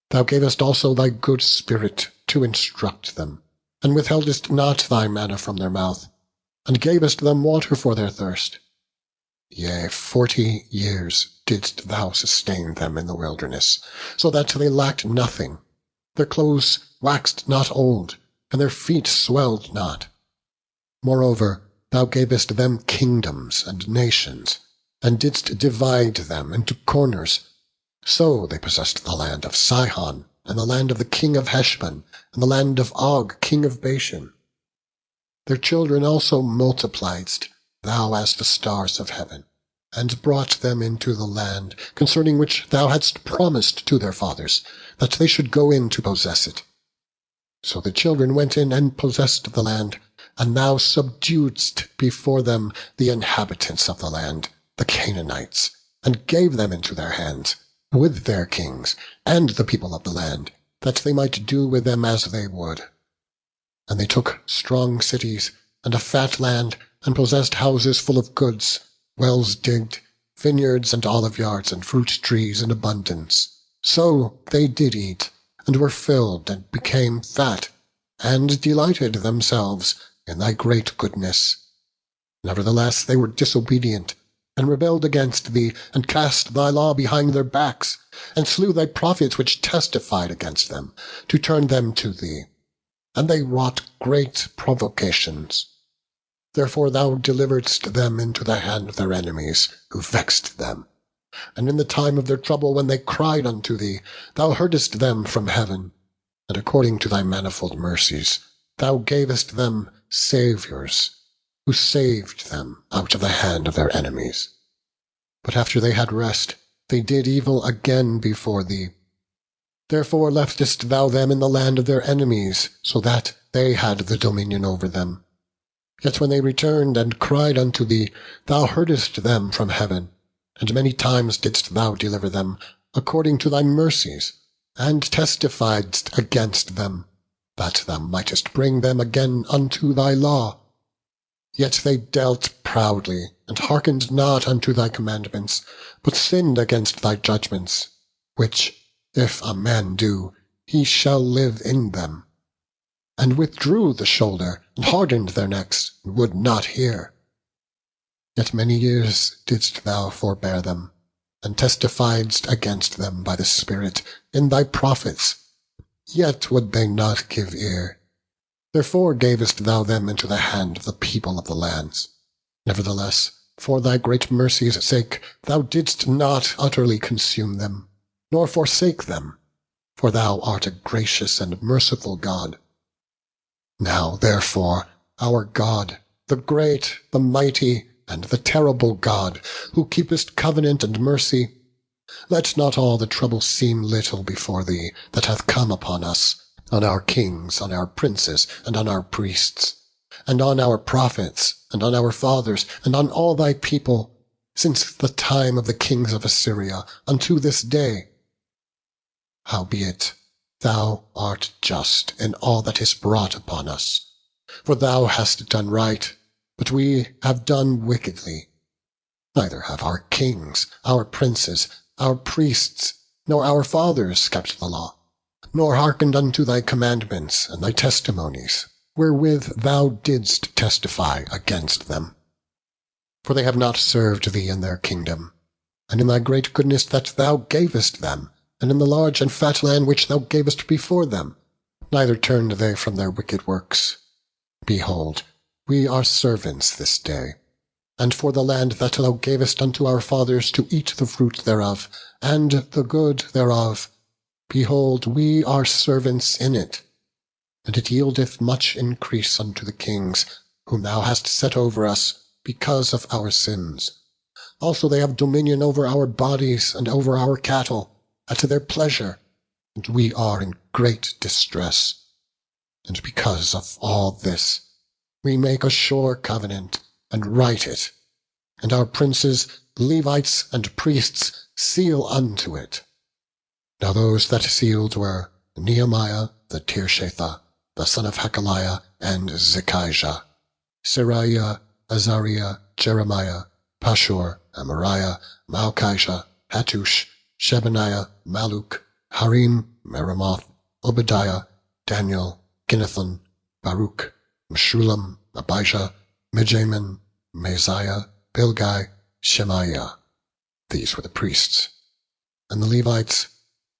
Thou gavest also thy good Spirit to instruct them, and withheldest not thy manna from their mouth, and gavest them water for their thirst. Yea, 40 years didst thou sustain them in the wilderness, so that they lacked nothing. Their clothes waxed not old, and their feet swelled not. Moreover, thou gavest them kingdoms and nations, and didst divide them into corners. So they possessed the land of Sihon, and the land of the king of Heshbon, and the land of Og, king of Bashan. Their children also multipliedst thou as the stars of heaven, and brought them into the land concerning which thou hadst promised to their fathers, that they should go in to possess it. So the children went in and possessed the land, and thou subduedst before them the inhabitants of the land, the Canaanites, and gave them into their hands, with their kings, and the people of the land, that they might do with them as they would. And they took strong cities, and a fat land, and possessed houses full of goods, wells digged, vineyards and olive yards, and fruit trees in abundance. So they did eat, and were filled, and became fat, and delighted themselves in thy great goodness. Nevertheless they were disobedient, and rebelled against thee, and cast thy law behind their backs, and slew thy prophets which testified against them, to turn them to thee. And they wrought great provocations. Therefore thou deliveredst them into the hand of their enemies, who vexed them. And in the time of their trouble, when they cried unto thee, thou heardest them from heaven, and according to thy manifold mercies, thou gavest them saviours, who saved them out of the hand of their enemies. But after they had rest, they did evil again before thee. Therefore leftest thou them in the land of their enemies, so that they had the dominion over them. Yet when they returned and cried unto thee, thou heardest them from heaven, and many times didst thou deliver them, according to thy mercies, and testifiedst against them, that thou mightest bring them again unto thy law. Yet they dealt proudly, and hearkened not unto thy commandments, but sinned against thy judgments, which, if a man do, he shall live in them, and withdrew the shoulder, and hardened their necks, and would not hear. Yet many years didst thou forbear them, and testifiedst against them by the Spirit in thy prophets, yet would they not give ear. Therefore gavest thou them into the hand of the people of the lands. Nevertheless, for thy great mercy's sake, thou didst not utterly consume them, nor forsake them. for thou art a gracious and merciful God. Now, therefore, our God, the great, the mighty, and the terrible God, who keepest covenant and mercy, let not all the trouble seem little before thee that hath come upon us, on our kings, on our princes, and on our priests, and on our prophets, and on our fathers, and on all thy people, since the time of the kings of Assyria unto this day. Howbeit, thou art just in all that is brought upon us. For thou hast done right, but we have done wickedly. Neither have our kings, our princes, our priests, nor our fathers kept the law, nor hearkened unto thy commandments and thy testimonies, wherewith thou didst testify against them. For they have not served thee in their kingdom, and in thy great goodness that thou gavest them, and in the large and fat land which thou gavest before them, neither turned they from their wicked works. Behold, we are servants this day, and for the land that thou gavest unto our fathers to eat the fruit thereof, and the good thereof, behold, we are servants in it. And it yieldeth much increase unto the kings, whom thou hast set over us, because of our sins. Also they have dominion over our bodies and over our cattle, at their pleasure, and we are in great distress. And because of all this, we make a sure covenant, and write it, and our princes, Levites, and priests seal unto it. Now those that sealed were Nehemiah the Tirshatha, the son of Hakaliah, and Zekijah, Seraiah, Azariah, Jeremiah, Pashur, Amariah, Malchijah, Hattush, Shebaniah, Malluch, Harim, Meremoth, Obadiah, Daniel, Ginnathan, Baruch, Meshullam, Abijah, Mijamin, Masiah, Bilgai, Shemaiah. These were the priests. And the Levites,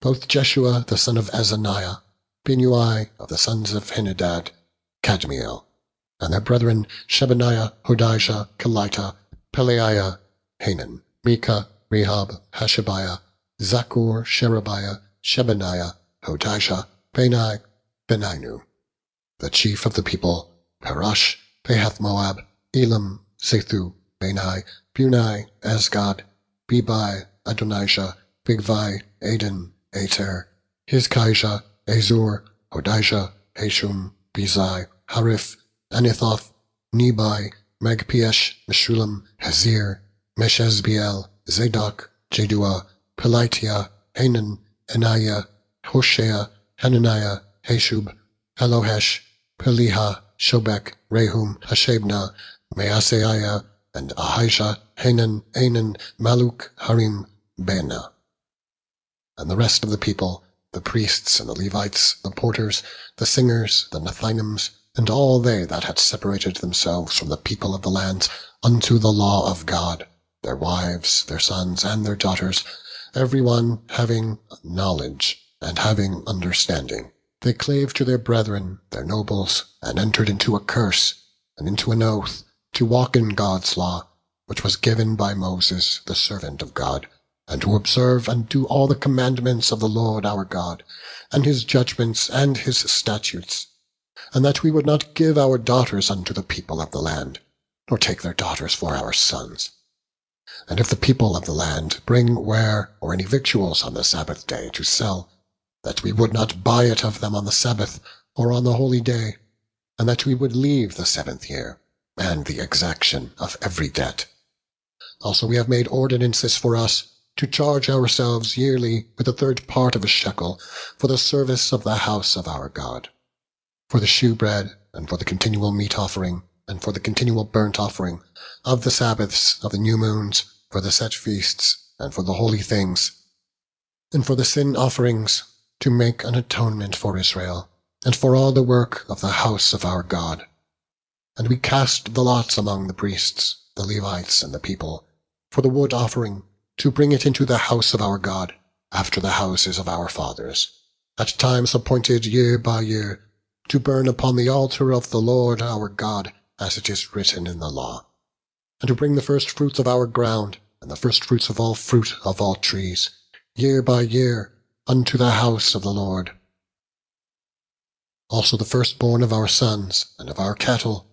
both Jeshua the son of Azaniah, Binnui of the sons of Henadad, Kadmiel, and their brethren Shebaniah, Hodijah, Kelita, Pelaiah, Hanan, Micah, Rehab, Hashabiah, Zakur, Sherebiah, Shebaniah, Hodijah, Bani, Beninu. The chief of the people, Parash, Pahath-Moab, Elam, Sethu, Bani, Bunai, Asgad, Bebai, Adonijah, Bigvai, Aden, Ater, Hizkijah, Azur, Hodijah, Hashum, Bezai, Harif, Anathoth, Nebai, Magpiesh, Meshullam, Hazir, Meshezbeel, Zadok, Jedua, Pelitiah, Hanan, Anaiah, Hoshea, Hananiah, Hashub, Elohesh, Peliha, Shobek, Rehum, Hashabnah, Maaseiah, and Ahijah, Hanan, Anan, Malluch, Harim, Bana. And the rest of the people, the priests and the Levites, the porters, the singers, the Nethinims, and all they that had separated themselves from the people of the lands unto the law of God, their wives, their sons, and their daughters, every one having knowledge and having understanding, they clave to their brethren, their nobles, and entered into a curse, and into an oath, to walk in God's law, which was given by Moses, the servant of God, and to observe and do all the commandments of the Lord our God, and his judgments and his statutes, and that we would not give our daughters unto the people of the land, nor take their daughters for our sons. And if the people of the land bring ware or any victuals on the Sabbath day to sell, that we would not buy it of them on the Sabbath or on the holy day, and that we would leave the 7th year, and the exaction of every debt. Also we have made ordinances for us to charge ourselves yearly with a 3rd part of a shekel for the service of the house of our God, for the shewbread, and for the continual meat offering, and for the continual burnt offering, of the Sabbaths, of the new moons, for the set feasts, and for the holy things, and for the sin offerings, to make an atonement for Israel, and for all the work of the house of our God. And we cast the lots among the priests, the Levites, and the people, for the wood offering, to bring it into the house of our God, after the houses of our fathers, at times appointed year by year, to burn upon the altar of the Lord our God, as it is written in the law, and to bring the firstfruits of our ground, and the firstfruits of all fruit of all trees, year by year, unto the house of the Lord. Also the firstborn of our sons and of our cattle,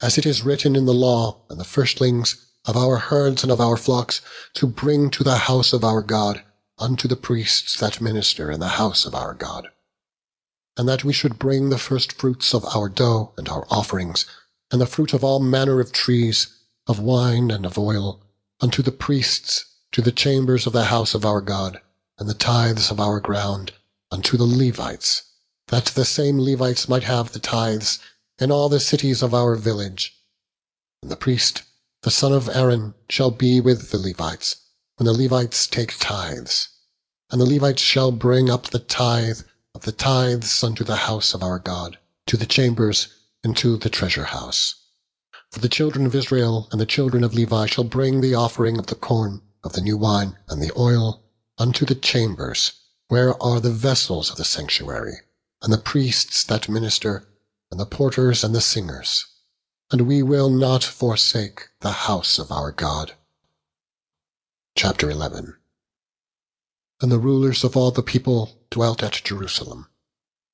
as it is written in the law, and the firstlings of our herds and of our flocks, to bring to the house of our God, unto the priests that minister in the house of our God. And that we should bring the firstfruits of our dough and our offerings, and the fruit of all manner of trees, of wine and of oil, unto the priests, to the chambers of the house of our God, and the tithes of our ground, unto the Levites, that the same Levites might have the tithes in all the cities of our village. And the priest, the son of Aaron, shall be with the Levites, when the Levites take tithes. And the Levites shall bring up the tithe of the tithes unto the house of our God, to the chambers, and to the treasure house. For the children of Israel and the children of Levi shall bring the offering of the corn, of the new wine, and the oil, unto the chambers, where are the vessels of the sanctuary, and the priests that minister, and the porters and the singers. And we will not forsake the house of our God. Chapter 11. And the rulers of all the people dwelt at Jerusalem.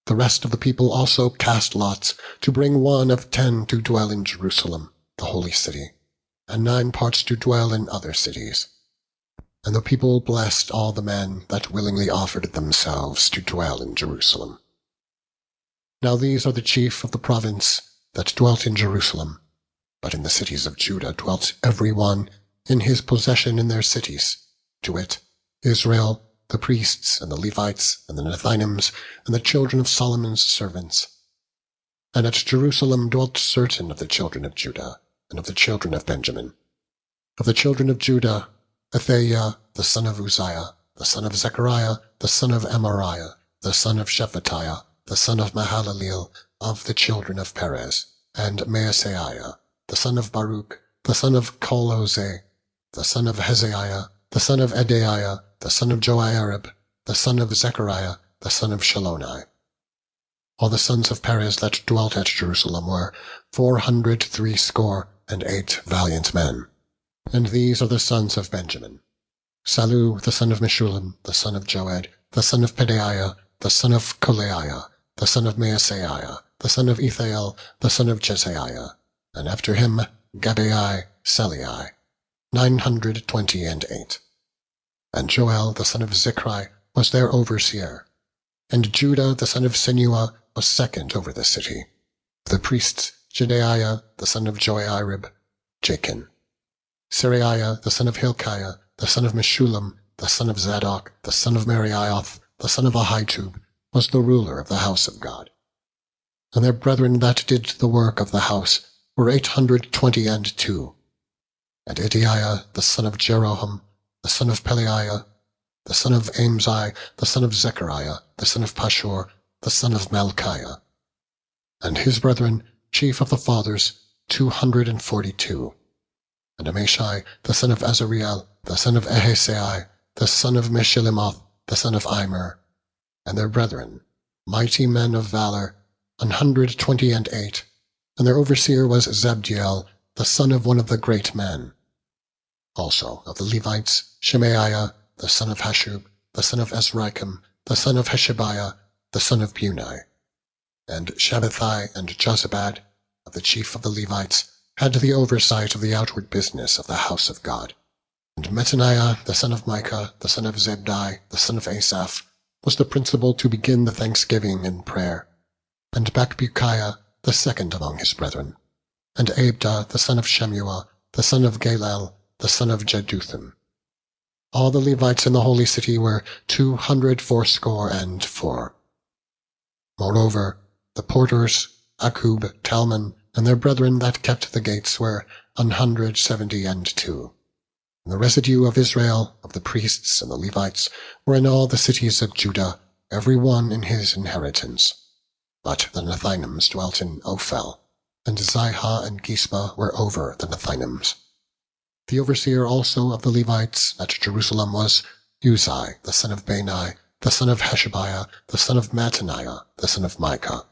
The rest of the people also cast lots to bring 1 of 10 to dwell in Jerusalem, the holy city, and 9 parts to dwell in other cities. And the people blessed all the men that willingly offered themselves to dwell in Jerusalem. Now these are the chief of the province that dwelt in Jerusalem, but in the cities of Judah dwelt every one in his possession in their cities, to wit, Israel, the priests, and the Levites, and the Nethinims, and the children of Solomon's servants. And at Jerusalem dwelt certain of the children of Judah, and of the children of Benjamin. Of the children of Judah, Athaiah, the son of Uzziah, the son of Zechariah, the son of Amariah, the son of Shephatiah, the son of Mahalaleel, of the children of Perez, and Maaseiah, the son of Baruch, the son of Col-Hozeh, the son of Hezekiah, the son of Edaiah, the son of Joiarib, the son of Zechariah, the son of Shiloni. All the sons of Perez that dwelt at Jerusalem were 468 valiant men. And these are the sons of Benjamin: Sallu, the son of Meshullam, the son of Joed, the son of Pedaiah, the son of Kolaiah, the son of Maaseiah, the son of Ethael, the son of Jesaiah, and after him Gabai, Selai, 928. And Joel, the son of Zichri, was their overseer. And Judah, the son of Senua, was second over the city. The priests, Jedaiah, the son of Joiarib, Jachin. Seraiah, the son of Hilkiah, the son of Meshullam, the son of Zadok, the son of Merioth, the son of Ahitub, was the ruler of the house of God. And their brethren that did the work of the house were 822. And Edaiah, the son of Jeroham, the son of Pelaiah, the son of Amzi, the son of Zechariah, the son of Pashur, the son of Malchiah. And his brethren, chief of the fathers, 242. And Amashai, the son of Azariel, the son of Ahasai, the son of Meshillemoth, the son of Immer, and their brethren, mighty men of valor, 128, and their overseer was Zabdiel, the son of one of the great men. Also of the Levites, Shemaiah, the son of Hashub, the son of Azrikam, the son of Heshabiah, the son of Bunai. And Shabbathai and Jozabad, of the chief of the Levites, had the oversight of the outward business of the house of God. And Mattaniah, the son of Micah, the son of Zebdi, the son of Asaph, was the principal to begin the thanksgiving and prayer. And Bakbukiah, the second among his brethren. And Abda, the son of Shemuah, the son of Galel, the son of Jeduthun. All the Levites in the holy city were 284. Moreover, the porters, Akub, Talmon, and their brethren that kept the gates were 172. And the residue of Israel, of the priests and the Levites, were in all the cities of Judah, every one in his inheritance. But the Nethinims dwelt in Ophel, and Zihah and Gispa were over the Nethinims. The overseer also of the Levites at Jerusalem was Uzzi, the son of Bani, the son of Heshabiah, the son of Mattaniah, the son of Micah.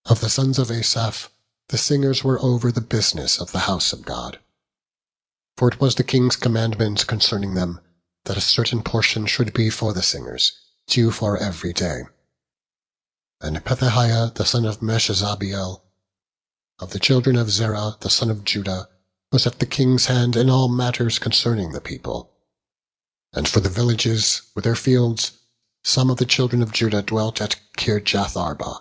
Of the sons of Asaph, the singers were over the business of the house of God. For it was the king's commandment concerning them, that a certain portion should be for the singers, due for every day. And Pethahiah the son of Meshezabiel, of the children of Zerah the son of Judah, was at the king's hand in all matters concerning the people. And for the villages with their fields, some of the children of Judah dwelt at Kirjath-arba,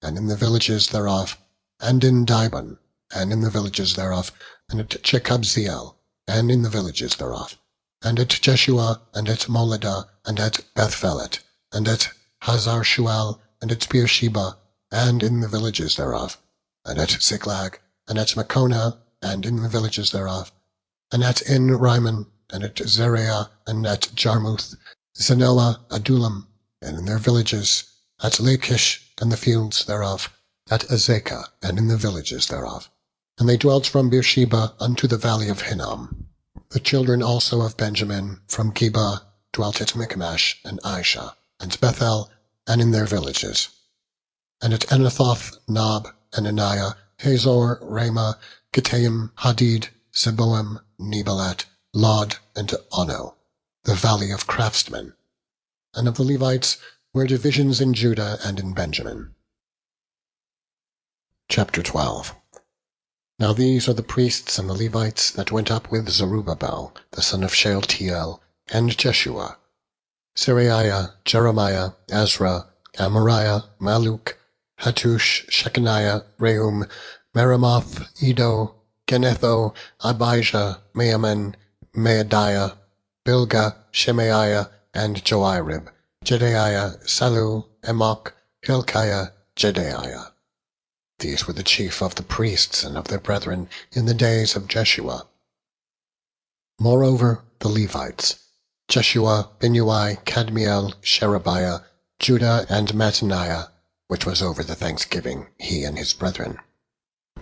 and in the villages thereof, and in Dibon, and in the villages thereof, and at Jekabzeel, and in the villages thereof, and at Jeshua, and at Moladah, and at Bethphelet, and at Hazar-shual, and at Beersheba, and in the villages thereof, and at Ziklag, and at Makona, and in the villages thereof, and at En-rimmon, and at Zereah, and at Jarmuth, Zanoah, Adullam, and in their villages, at Lachish, and the fields thereof, at Azekah, and in the villages thereof. And they dwelt from Beersheba unto the valley of Hinnom. The children also of Benjamin from Geba dwelt at Michmash, and Aisha, and Bethel, and in their villages. And at Anathoth, Nob, Ananiah, Hazor, Ramah, Gittaim, Hadid, Zeboim, Nebalat, Lod, and Ono, the valley of craftsmen. And of the Levites were divisions in Judah and in Benjamin. Chapter 12. Now these are the priests and the Levites that went up with Zerubbabel, the son of Shealtiel, and Jeshua: Seraiah, Jeremiah, Ezra, Amariah, Malluch, Hattush, Shechaniah, Rehum, Meremoth, Iddo, Genetho, Abijah, Meaman, Maadiah, Bilgah, Shemaiah, and Joirib, Jedaiah, Salu, Emoch, Hilkiah, Jedaiah. These were the chief of the priests and of their brethren in the days of Jeshua. Moreover, the Levites: Jeshua, Binnui, Kadmiel, Sherebiah, Judah, and Mattaniah, which was over the thanksgiving, he and his brethren.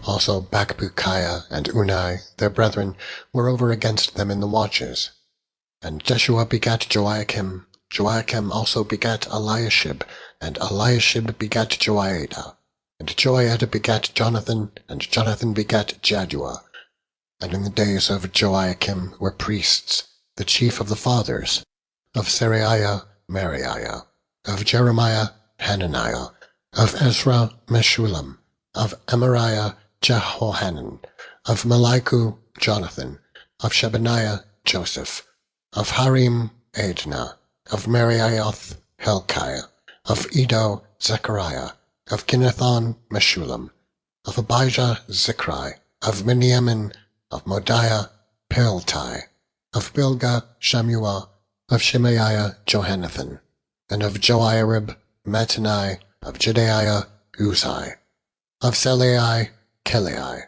Also Bakbukiah and Unai, their brethren, were over against them in the watches. And Jeshua begat Joachim, Joachim also begat Eliashib, and Eliashib begat Joiada, and Joiada begat Jonathan, and Jonathan begat Jaddua. And in the days of Joachim were priests, the chief of the fathers: of Seraiah, Meraiah; of Jeremiah, Hananiah; of Ezra, Meshullam; of Amariah, Jehohanan; of Malichu, Jonathan; of Shebaniah, Joseph; of Harim, Adnah; of Meraioth, Hilkiah; of Iddo, Zechariah; of Ginnethon, Meshullam; of Abijah, Zichri; of Miniamin; of Modiah, Piltai; of Bilgah, Shammua; of Shemaiah, Johanathan; and of Joiarib, Mattani; of Jedaiah, Uzai; of Selai, Kelai;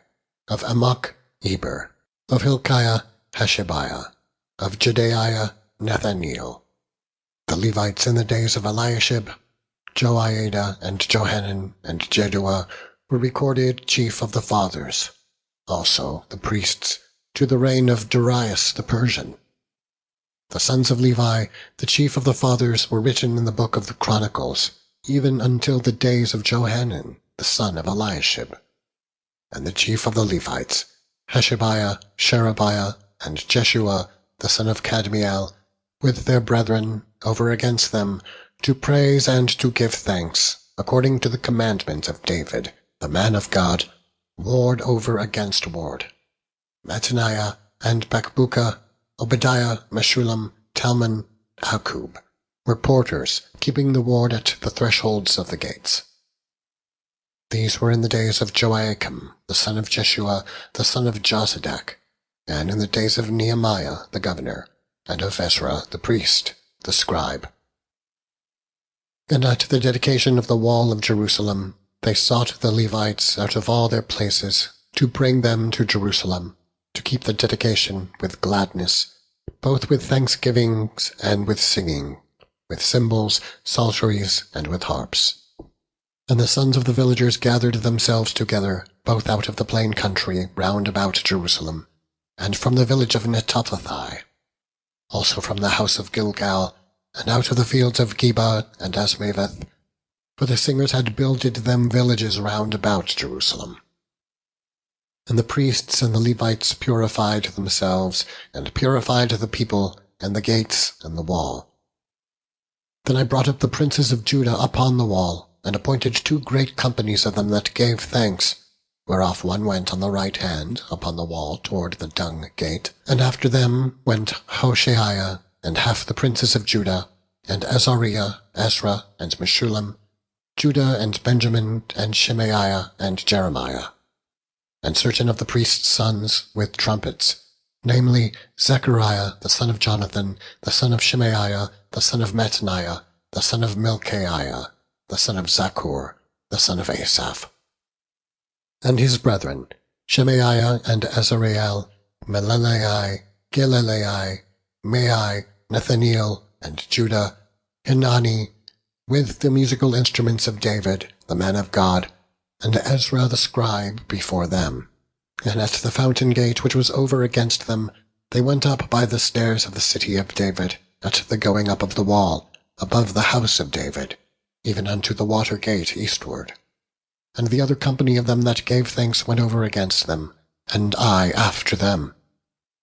of Amok, Eber; of Hilkiah, Hashabiah; of Jedaiah, Nathaniel. The Levites in the days of Eliashib, Joiada, and Johanan, and Jeduah were recorded chief of the fathers, also the priests, to the reign of Darius the Persian. The sons of Levi, the chief of the fathers, were written in the book of the Chronicles, even until the days of Johanan, the son of Eliashib. And the chief of the Levites, Hashabiah, Sherebiah, and Jeshua, the son of Kadmiel, with their brethren, over against them, to praise and to give thanks, according to the commandment of David, the man of God, ward over against ward. Mattaniah, and Bakbukkah, Obadiah, Meshullam, Talmon, Akkub, were porters, keeping the ward at the thresholds of the gates. These were in the days of Joachim, the son of Jeshua, the son of Jozadak, and in the days of Nehemiah the governor, and of Ezra the priest, the scribe. And at the dedication of the wall of Jerusalem, they sought the Levites out of all their places, to bring them to Jerusalem, to keep the dedication with gladness, both with thanksgivings and with singing, with cymbals, psalteries, and with harps. And the sons of the villagers gathered themselves together, both out of the plain country round about Jerusalem, and from the village of Netophathi, also from the house of Gilgal, and out of the fields of Geba and Asmaveth, for the singers had builded them villages round about Jerusalem. And the priests and the Levites purified themselves, and purified the people, and the gates, and the wall. Then I brought up the princes of Judah upon the wall, and appointed 2 great companies of them that gave thanks, whereof one went on the right hand upon the wall toward the dung gate, and after them went Hoshaiah, and half the princes of Judah, and Azariah, Ezra, and Meshullam, Judah and Benjamin, and Shemaiah, and Jeremiah, and certain of the priests' sons with trumpets, namely Zechariah the son of Jonathan, the son of Shemaiah, the son of Mattaniah, the son of Milchaiah, the son of Zakkur, the son of Asaph, and his brethren, Shemaiah and Azareel, Melelai, Gilalai, Mai, Nathaniel, and Judah, Hanani, with the musical instruments of David, the man of God, and Ezra the scribe before them. And at the fountain gate which was over against them, they went up by the stairs of the city of David, at the going up of the wall, above the house of David, even unto the water gate eastward. And the other company of them that gave thanks went over against them, and I after them.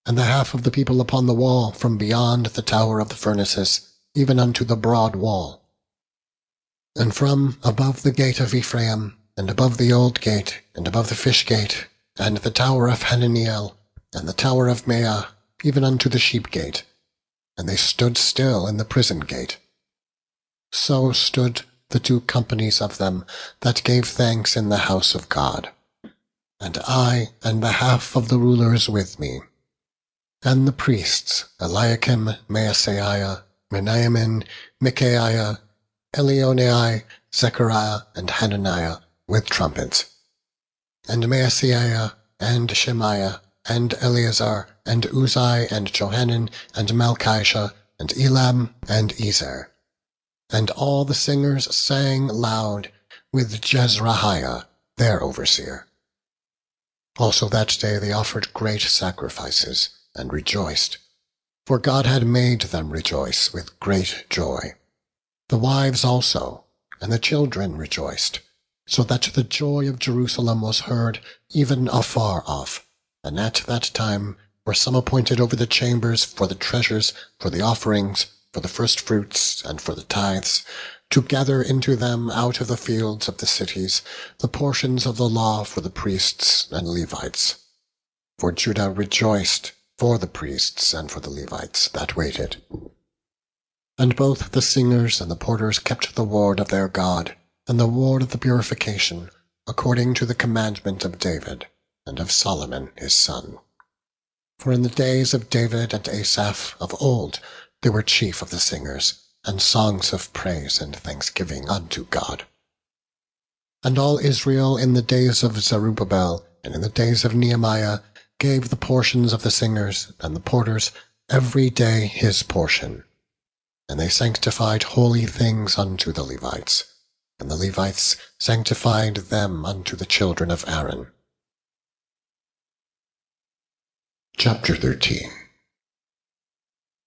And the half of the people upon the wall, from beyond the tower of the furnaces, even unto the broad wall. And from above the gate of Ephraim, and above the old gate, and above the fish gate, and the tower of Hananiel, and the tower of Meah, even unto the sheep gate, and they stood still in the prison gate. So stood the 2 companies of them that gave thanks in the house of God, and I and the half of the rulers with me. And the priests, Eliakim, Maaseiah, Menaimin, Micaiah, Elionai, Zechariah, and Hananiah, with trumpets, and Maaseiah, and Shemaiah, and Eleazar, and Uzai, and Johanan, and Malchishah, and Elam, and Ezer. And all the singers sang loud, with Jezrahiah, their overseer. Also that day they offered great sacrifices, and rejoiced, for God had made them rejoice with great joy. The wives also, and the children rejoiced, so that the joy of Jerusalem was heard even afar off. And at that time were some appointed over the chambers for the treasures, for the offerings, for the firstfruits, and for the tithes, to gather into them out of the fields of the cities the portions of the law for the priests and Levites. For Judah rejoiced for the priests and for the Levites that waited. And both the singers and the porters kept the ward of their God, and the ward of the purification, according to the commandment of David, and of Solomon his son. For in the days of David and Asaph of old they were chief of the singers, and songs of praise and thanksgiving unto God. And all Israel in the days of Zerubbabel, and in the days of Nehemiah, gave the portions of the singers and the porters every day his portion. And they sanctified holy things unto the Levites, and the Levites sanctified them unto the children of Aaron. Chapter 13.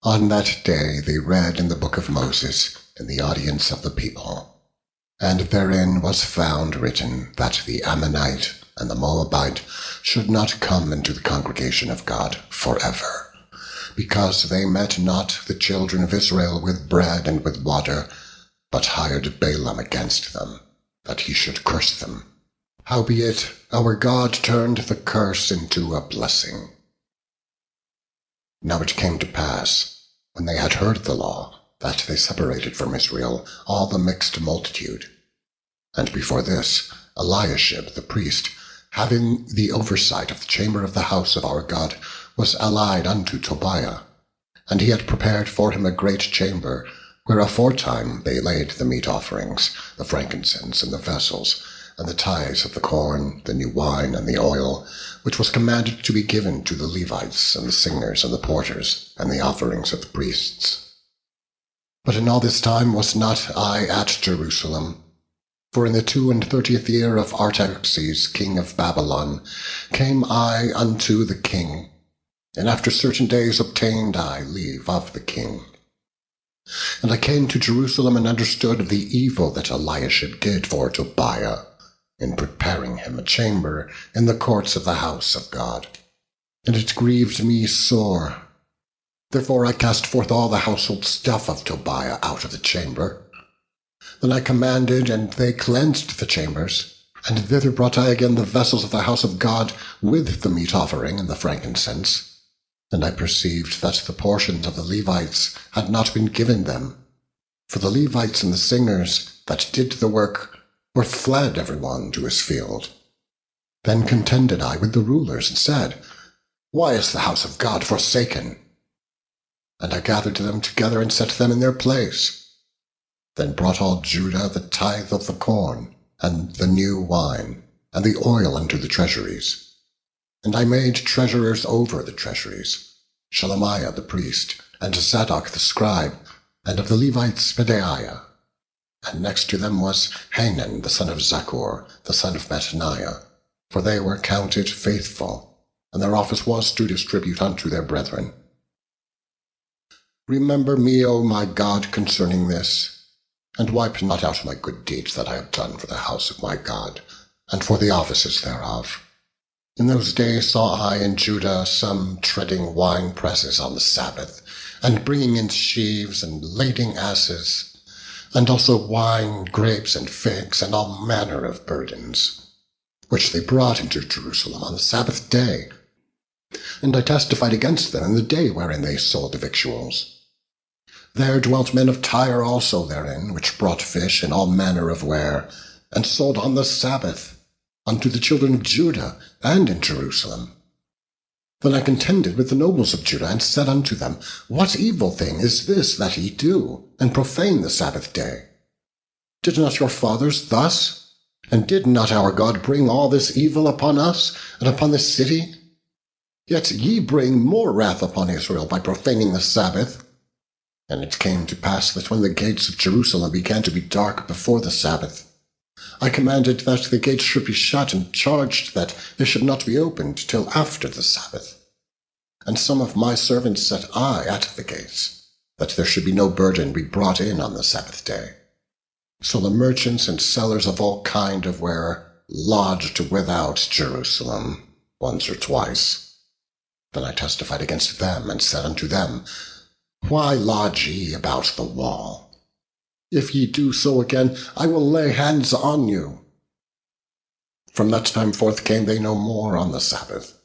On that day they read in the book of Moses in the audience of the people, and therein was found written that the Ammonite and the Moabite should not come into the congregation of God forever, because they met not the children of Israel with bread and with water, but hired Balaam against them, that he should curse them. Howbeit our God turned the curse into a blessing. Now it came to pass, when they had heard the law, that they separated from Israel all the mixed multitude. And before this, Eliashib the priest, having the oversight of the chamber of the house of our God, was allied unto Tobiah. And he had prepared for him a great chamber, where aforetime they laid the meat offerings, the frankincense, and the vessels, and the tithes of the corn, the new wine, and the oil, which was commanded to be given to the Levites, and the singers, and the porters, and the offerings of the priests. But in all this time was not I at Jerusalem. For in the 32nd year of Artaxerxes, king of Babylon, came I unto the king, and after certain days obtained I leave of the king. And I came to Jerusalem and understood the evil that Eliashib did for Tobiah, in preparing him a chamber in the courts of the house of God. And it grieved me sore. Therefore I cast forth all the household stuff of Tobiah out of the chamber. Then I commanded, and they cleansed the chambers, and thither brought I again the vessels of the house of God, with the meat offering and the frankincense. And I perceived that the portions of the Levites had not been given them. For the Levites and the singers that did the work were fled every one to his field. Then contended I with the rulers, and said, Why is the house of God forsaken? And I gathered them together and set them in their place. Then brought all Judah the tithe of the corn, and the new wine, and the oil into the treasuries. And I made treasurers over the treasuries, Shelemiah the priest, and Zadok the scribe, and of the Levites Pedaiah. And next to them was Hanan the son of Zaccur, the son of Mattaniah, for they were counted faithful, and their office was to distribute unto their brethren. Remember me, O my God, concerning this, and wipe not out my good deeds that I have done for the house of my God, and for the offices thereof. In those days saw I in Judah some treading wine presses on the Sabbath, and bringing in sheaves, and lading asses, and also wine, grapes, and figs, and all manner of burdens, which they brought into Jerusalem on the Sabbath day. And I testified against them in the day wherein they sold the victuals. There dwelt men of Tyre also therein, which brought fish and all manner of ware, and sold on the Sabbath unto the children of Judah, and in Jerusalem. Then I contended with the nobles of Judah, and said unto them, What evil thing is this that ye do, and profane the Sabbath day? Did not your fathers thus? And did not our God bring all this evil upon us, and upon this city? Yet ye bring more wrath upon Israel by profaning the Sabbath. And it came to pass that when the gates of Jerusalem began to be dark before the Sabbath, I commanded that the gates should be shut, and charged that they should not be opened till after the Sabbath. And some of my servants set I at the gates, that there should be no burden be brought in on the Sabbath day. So the merchants and sellers of all kind of ware lodged without Jerusalem once or twice. Then I testified against them, and said unto them, Why lodge ye about the wall? If ye do so again, I will lay hands on you. From that time forth came they no more on the Sabbath.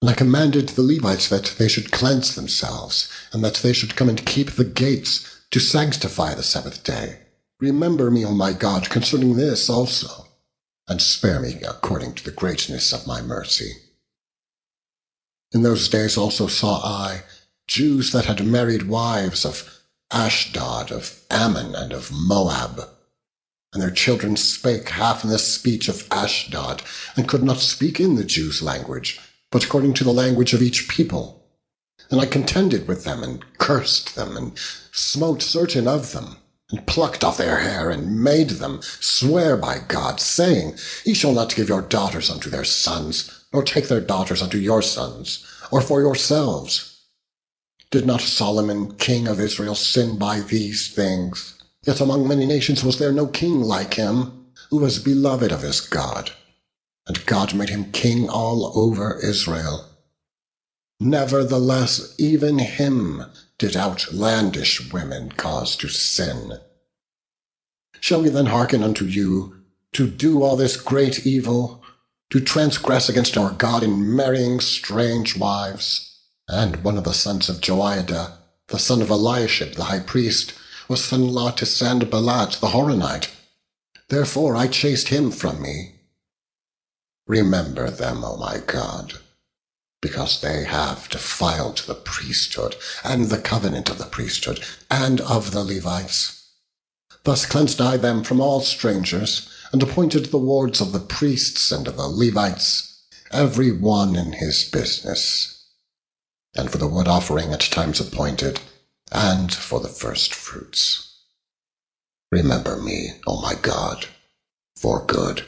And I commanded the Levites that they should cleanse themselves, and that they should come and keep the gates, to sanctify the Sabbath day. Remember me, O my God, concerning this also, and spare me according to the greatness of my mercy. In those days also saw I Jews that had married wives of Ashdod, of Ammon, and of Moab. And their children spake half in the speech of Ashdod, and could not speak in the Jews' language, but according to the language of each people. And I contended with them, and cursed them, and smote certain of them, and plucked off their hair, and made them swear by God, saying, Ye shall not give your daughters unto their sons, nor take their daughters unto your sons, or for yourselves. Did not Solomon, king of Israel, sin by these things? Yet among many nations was there no king like him, who was beloved of his God. And God made him king all over Israel. Nevertheless, even him did outlandish women cause to sin. Shall we then hearken unto you, to do all this great evil, to transgress against our God in marrying strange wives? And one of the sons of Joiada, the son of Eliashib the high priest, was son-in-law to Sanballat the Horonite. Therefore I chased him from me. Remember them, O my God, because they have defiled the priesthood, and the covenant of the priesthood, and of the Levites. Thus cleansed I them from all strangers, and appointed the wards of the priests and of the Levites, every one in his business, and for the wood offering at times appointed, and for the first fruits. Remember me, O my God, for good.